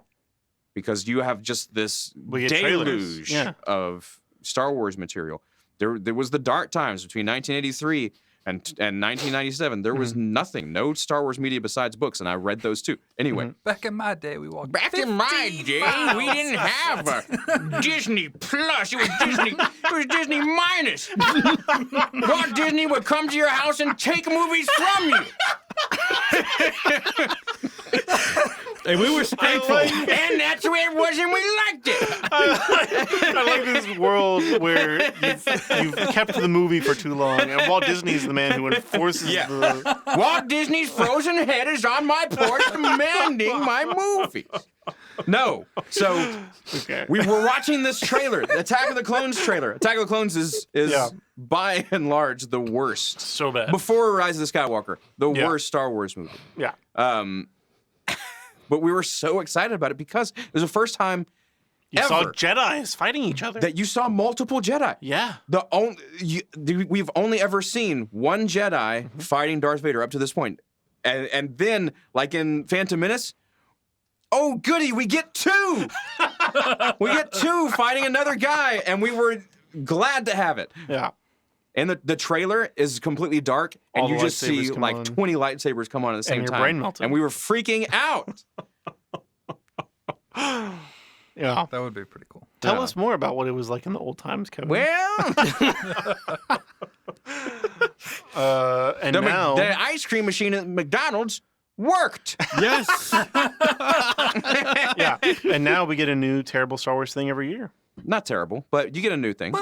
Because you have just this We get trailers. deluge Yeah. of Star Wars material. There was the dark times between 1983 and 1997. There was nothing, no Star Wars media besides books, and I read those too. Anyway, Back in my day, we walked. back in my 15 day, miles. we didn't have a Disney Plus. It was Disney. It was Disney minus. Walt Disney would come to your house and take movies from you. And we were thankful. And that's the way it was, and we liked it. I like this world where you've kept the movie for too long, and Walt Disney's the man who enforces the... Walt Disney's frozen head is on my porch demanding my movies. No. So Okay. we were watching this trailer, the Attack of the Clones trailer. Attack of the Clones is Yeah. by and large the worst. So bad. Before Rise of the Skywalker, the Yeah. worst Star Wars movie. Yeah. But we were so excited about it because it was the first time You saw ever Jedis fighting each other. that you saw multiple Jedi. Yeah. We've only ever seen one Jedi fighting Darth Vader up to this point. And then, like in Phantom Menace, oh goody, we get 2! We get 2 fighting another guy, and we were glad to have it. Yeah. And the trailer is completely dark, and All you the just see lightsabers come like on. 20 lightsabers come on at the same your time. brain melted. And we were freaking out. Yeah. That would be pretty cool. Tell us more about what it was like in the old times, Kevin. Well, And now... the ice cream machine at McDonald's worked. Yes. Yeah. And now we get a new terrible Star Wars thing every year. Not terrible, but you get a new thing.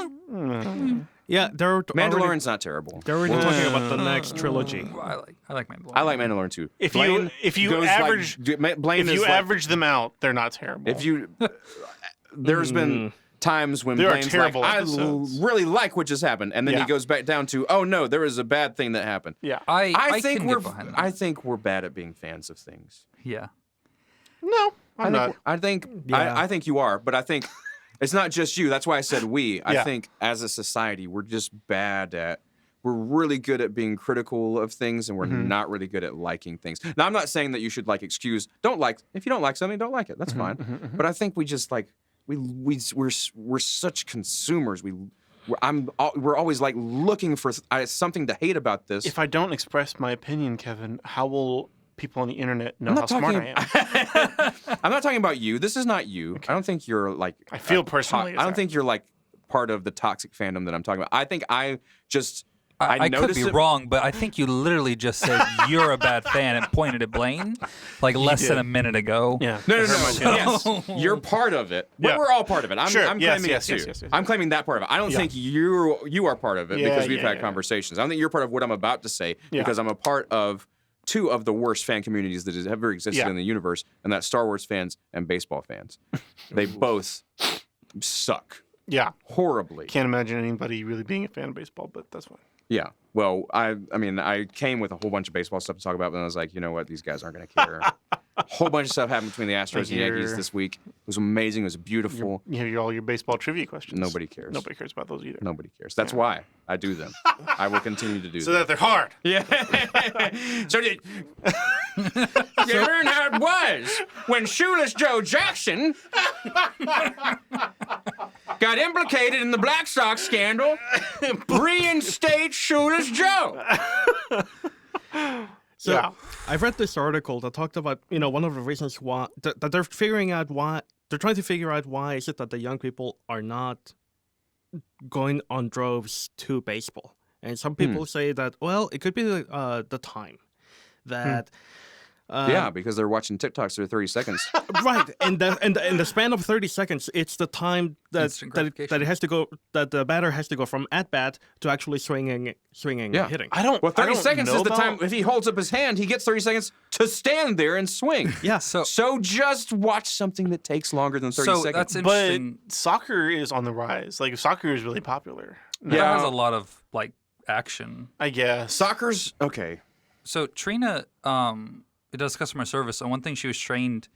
Yeah, they're Mandalorian's not terrible. They're already talking about the next trilogy. Ooh, I like Mandalorian. I like Mandalorian too. If Blaine you goes average Blaine if is you like- average them out, they're not terrible. if you there's been times when There are Blaine's like, terrible I episodes. really like what just happened, and then he Yeah. goes back down to, oh no, there was a bad thing that happened. Yeah. I think can we're get behind that. I think we're bad at being fans of things. Yeah. No, I'm not. I think Yeah. I think you are, but I think it's not just you. That's why I said we. I Yeah. think as a society, we're just we're really good at being critical of things, and we're Mm-hmm. not really good at liking things. Now, I'm not saying that you should if you don't like something, don't like it. That's Mm-hmm, fine. But I think we just we're such consumers. We're always like looking for something to hate about this. If I don't express my opinion, Kevin, how will people on the internet know I'm how not smart I am? I'm not talking about you. This is not you. I don't think you're like. I feel a personally I don't attacked. think you're like part of the toxic fandom that I'm talking about. I think I just. I could noticed be it- wrong, but I think you literally just said you're a bad fan and pointed at Blaine like less than a minute ago. Yeah. No. It hurt my feelings. Yes, you're part of it. Yeah. We're all part of it. I'm Sure. claiming Yes, it yes, too. yes. I'm claiming that part of it. I don't Yeah. think you are part of it Yeah, because we've yeah, had yeah. conversations. I don't think you're part of what I'm about to say Yeah. because I'm a part of two of the worst fan communities that have ever existed Yeah. in the universe, and that's Star Wars fans and baseball fans. They both suck Yeah. horribly. Can't imagine anybody really being a fan of baseball, but that's fine. Yeah. Well, I mean, I came with a whole bunch of baseball stuff to talk about, but then I was like, you know what? These guys aren't going to care. A whole bunch of stuff happened between the Astros and Yankees Your- this week. It was amazing. It was beautiful. You have all your baseball trivia questions. Nobody cares. Nobody cares about those either. Nobody cares. That's why I do them. I will continue to do So them. that they're hard. Yeah. So you learn how it was when Shoeless Joe Jackson got implicated in the Black Sox scandal. Reinstate Shoeless Joe. So Yeah. I've read this article that talked about, one of the reasons why that they're trying to figure out why is it that the young people are not going on droves to baseball. And some people say that, well, it could be the time that Yeah, because they're watching TikToks for 30 seconds. right in the span of 30 seconds, it's the time Instant gratification. that the batter has to go from at bat to actually swinging Yeah. and hitting. I don't. Well, 30 I don't seconds know is the about- time. If he holds up his hand, he gets 30 seconds to stand there and swing. Yeah. So just watch something that takes longer than 30 So seconds. that's But interesting. soccer is on the rise. Like soccer is really popular. That Yeah. has a lot of like action. I guess. Soccer's okay. So Trina does customer service, and one thing she was trained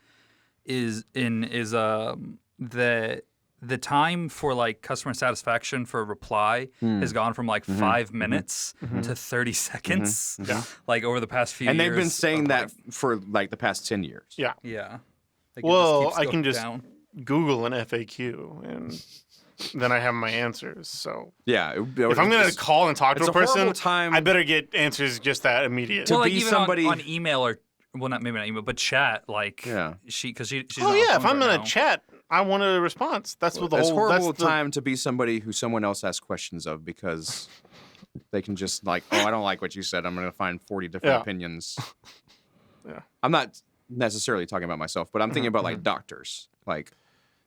is the time for like customer satisfaction for a reply has gone from like 5 minutes to 30 seconds. Yeah. Like over the past few And years. they've been saying of, that for like the past 10 years. Yeah. Yeah. Like, it Well, keeps I can going just down. Google an FAQ and then I have my answers. So Yeah. if I'm gonna call and talk to it's a a horrible person, time- I better get answers just that immediate. To Well, like be even somebody- on email or well, maybe not email, but chat. Like Yeah. she's Oh on the yeah, if phone I'm right gonna now. chat, I want a response. That's what the It's whole. horrible That's the, time to be somebody who someone else asks questions of because they can just like, oh, I don't like what you said. I'm going to find 40 different Yeah. opinions. Yeah. I'm not necessarily talking about myself, but I'm thinking about like doctors. Like,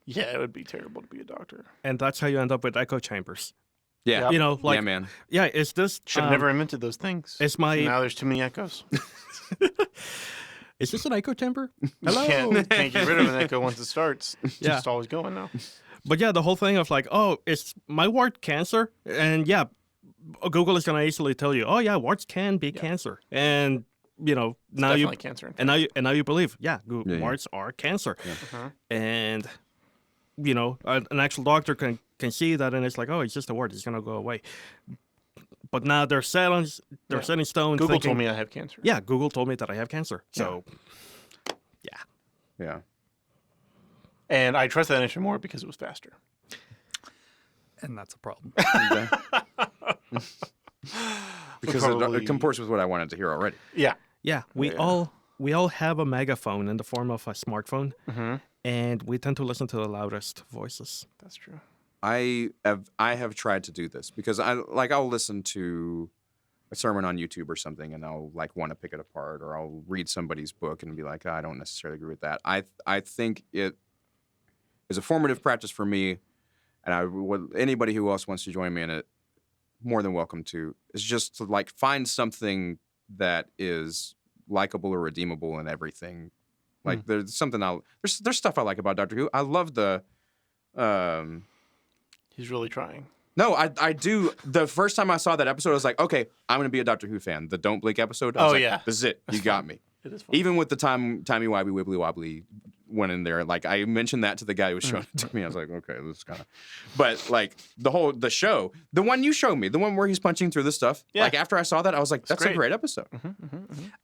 Yeah, it would be terrible to be a doctor. And that's how you end up with echo chambers. yeah. Like yeah, man. yeah, is this Should have never invented those things. Is my Now there's too many echoes. is this an echo chamber? Hello. Can't get rid of an echo once it starts. It's Yeah. just always going now. But yeah, the whole thing of like, oh, is my wart cancer? And yeah, Google is gonna easily tell you, oh yeah, warts can be cancer. And now Definitely you cancer. and now you believe, yeah, Yeah. warts are cancer. Uh-huh. And an actual doctor can see that, and it's like, oh, it's just a wart, it's gonna go away. But now they're set in stone. Google thinking, told me I have cancer. Yeah, Google told me that I have cancer. So Yeah. And I trust that answer more because it was faster. and that's a problem. Because Probably- it comports with what I wanted to hear already. Yeah. yeah, we all have a megaphone in the form of a smartphone, and we tend to listen to the loudest voices. That's true. I have tried to do this because I'll listen to a sermon on YouTube or something and I'll like want to pick it apart, or I'll read somebody's book and be like, I don't necessarily agree with that. I think it is a formative practice for me, and anybody who else wants to join me in it, more than welcome to. Is just to like find something that is likable or redeemable in everything. Like there's something there's stuff I like about Doctor Who. I love the He's really trying. No, I do. The first time I saw that episode, I was like, okay, I'm going to be a Doctor Who fan. The Don't Blink episode. I was like, yeah. This is it. You got me. It is fun. Even with the timey-wimey, wibbly-wobbly went in there. Like, I mentioned that to the guy who was showing it to me. I was like, okay, this is kind of... But, like, the show, the one you showed me, the one where he's punching through the stuff, like, after I saw that, I was like, that's a great episode.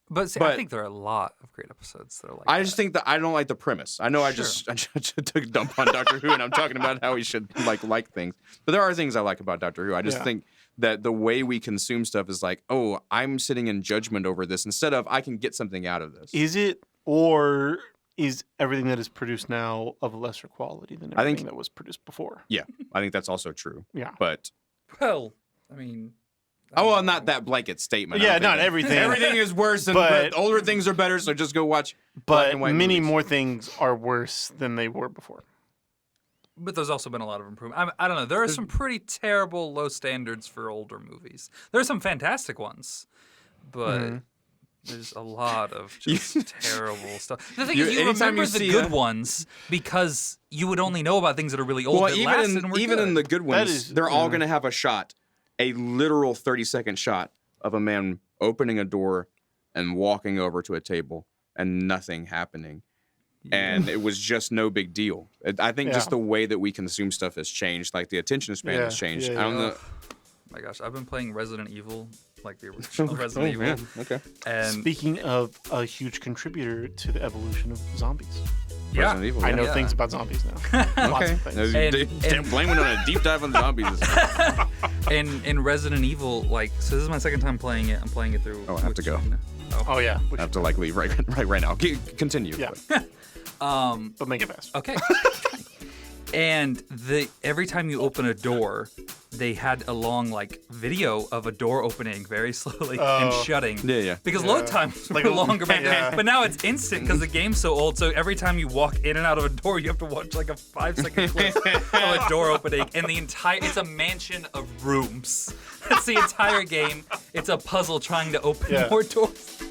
But, see, I think there are a lot of great episodes that are like I just think that I don't like the premise. I know I just took a dump on Doctor Who, and I'm talking about how he should like things. But there are things I like about Doctor Who. I just think that the way we consume stuff is like, oh, I'm sitting in judgment over this instead of I can get something out of this. Is it, or is everything that is produced now of lesser quality than everything that was produced before? Yeah, I think that's also true. Yeah. But well, I mean. Not that blanket statement. Yeah, not everything. Everything is worse, but older things are better. So just go watch. But and white many movies. more things are worse than they were before. But there's also been a lot of improvement. I don't know. There are some pretty terrible low standards for older movies. There are some fantastic ones, but there's a lot of just terrible stuff. The thing is, you remember the good ones because you would only know about things that are really old. Well, that lasted and were even good. in the good ones, they're all going to have a literal 30-second shot of a man opening a door and walking over to a table and nothing happening. And it was just no big deal. I think just the way that we consume stuff has changed. Like the attention span has changed. I don't know. My gosh, I've been playing Resident Evil, like the original Resident Evil. Okay. And Speaking of a huge contributor to the evolution of zombies. Resident Evil, I know things about zombies now. Lots of things. And blame it on a deep dive on zombies. in Resident Evil, like, so this is my second time playing it. I'm playing it through. Oh, I have to go. Oh yeah. I have to leave right now. Continue. Yeah. But make it fast. Okay. And every time you open a door, they had a long video of a door opening very slowly and shutting. Yeah. Because load times were Like longer back then. yeah. But now it's instant because the game's so old. So every time you walk in and out of a door, you have to watch like a 5-second clip of a door opening. And it's a mansion of rooms. That's the entire game. It's a puzzle trying to open more doors.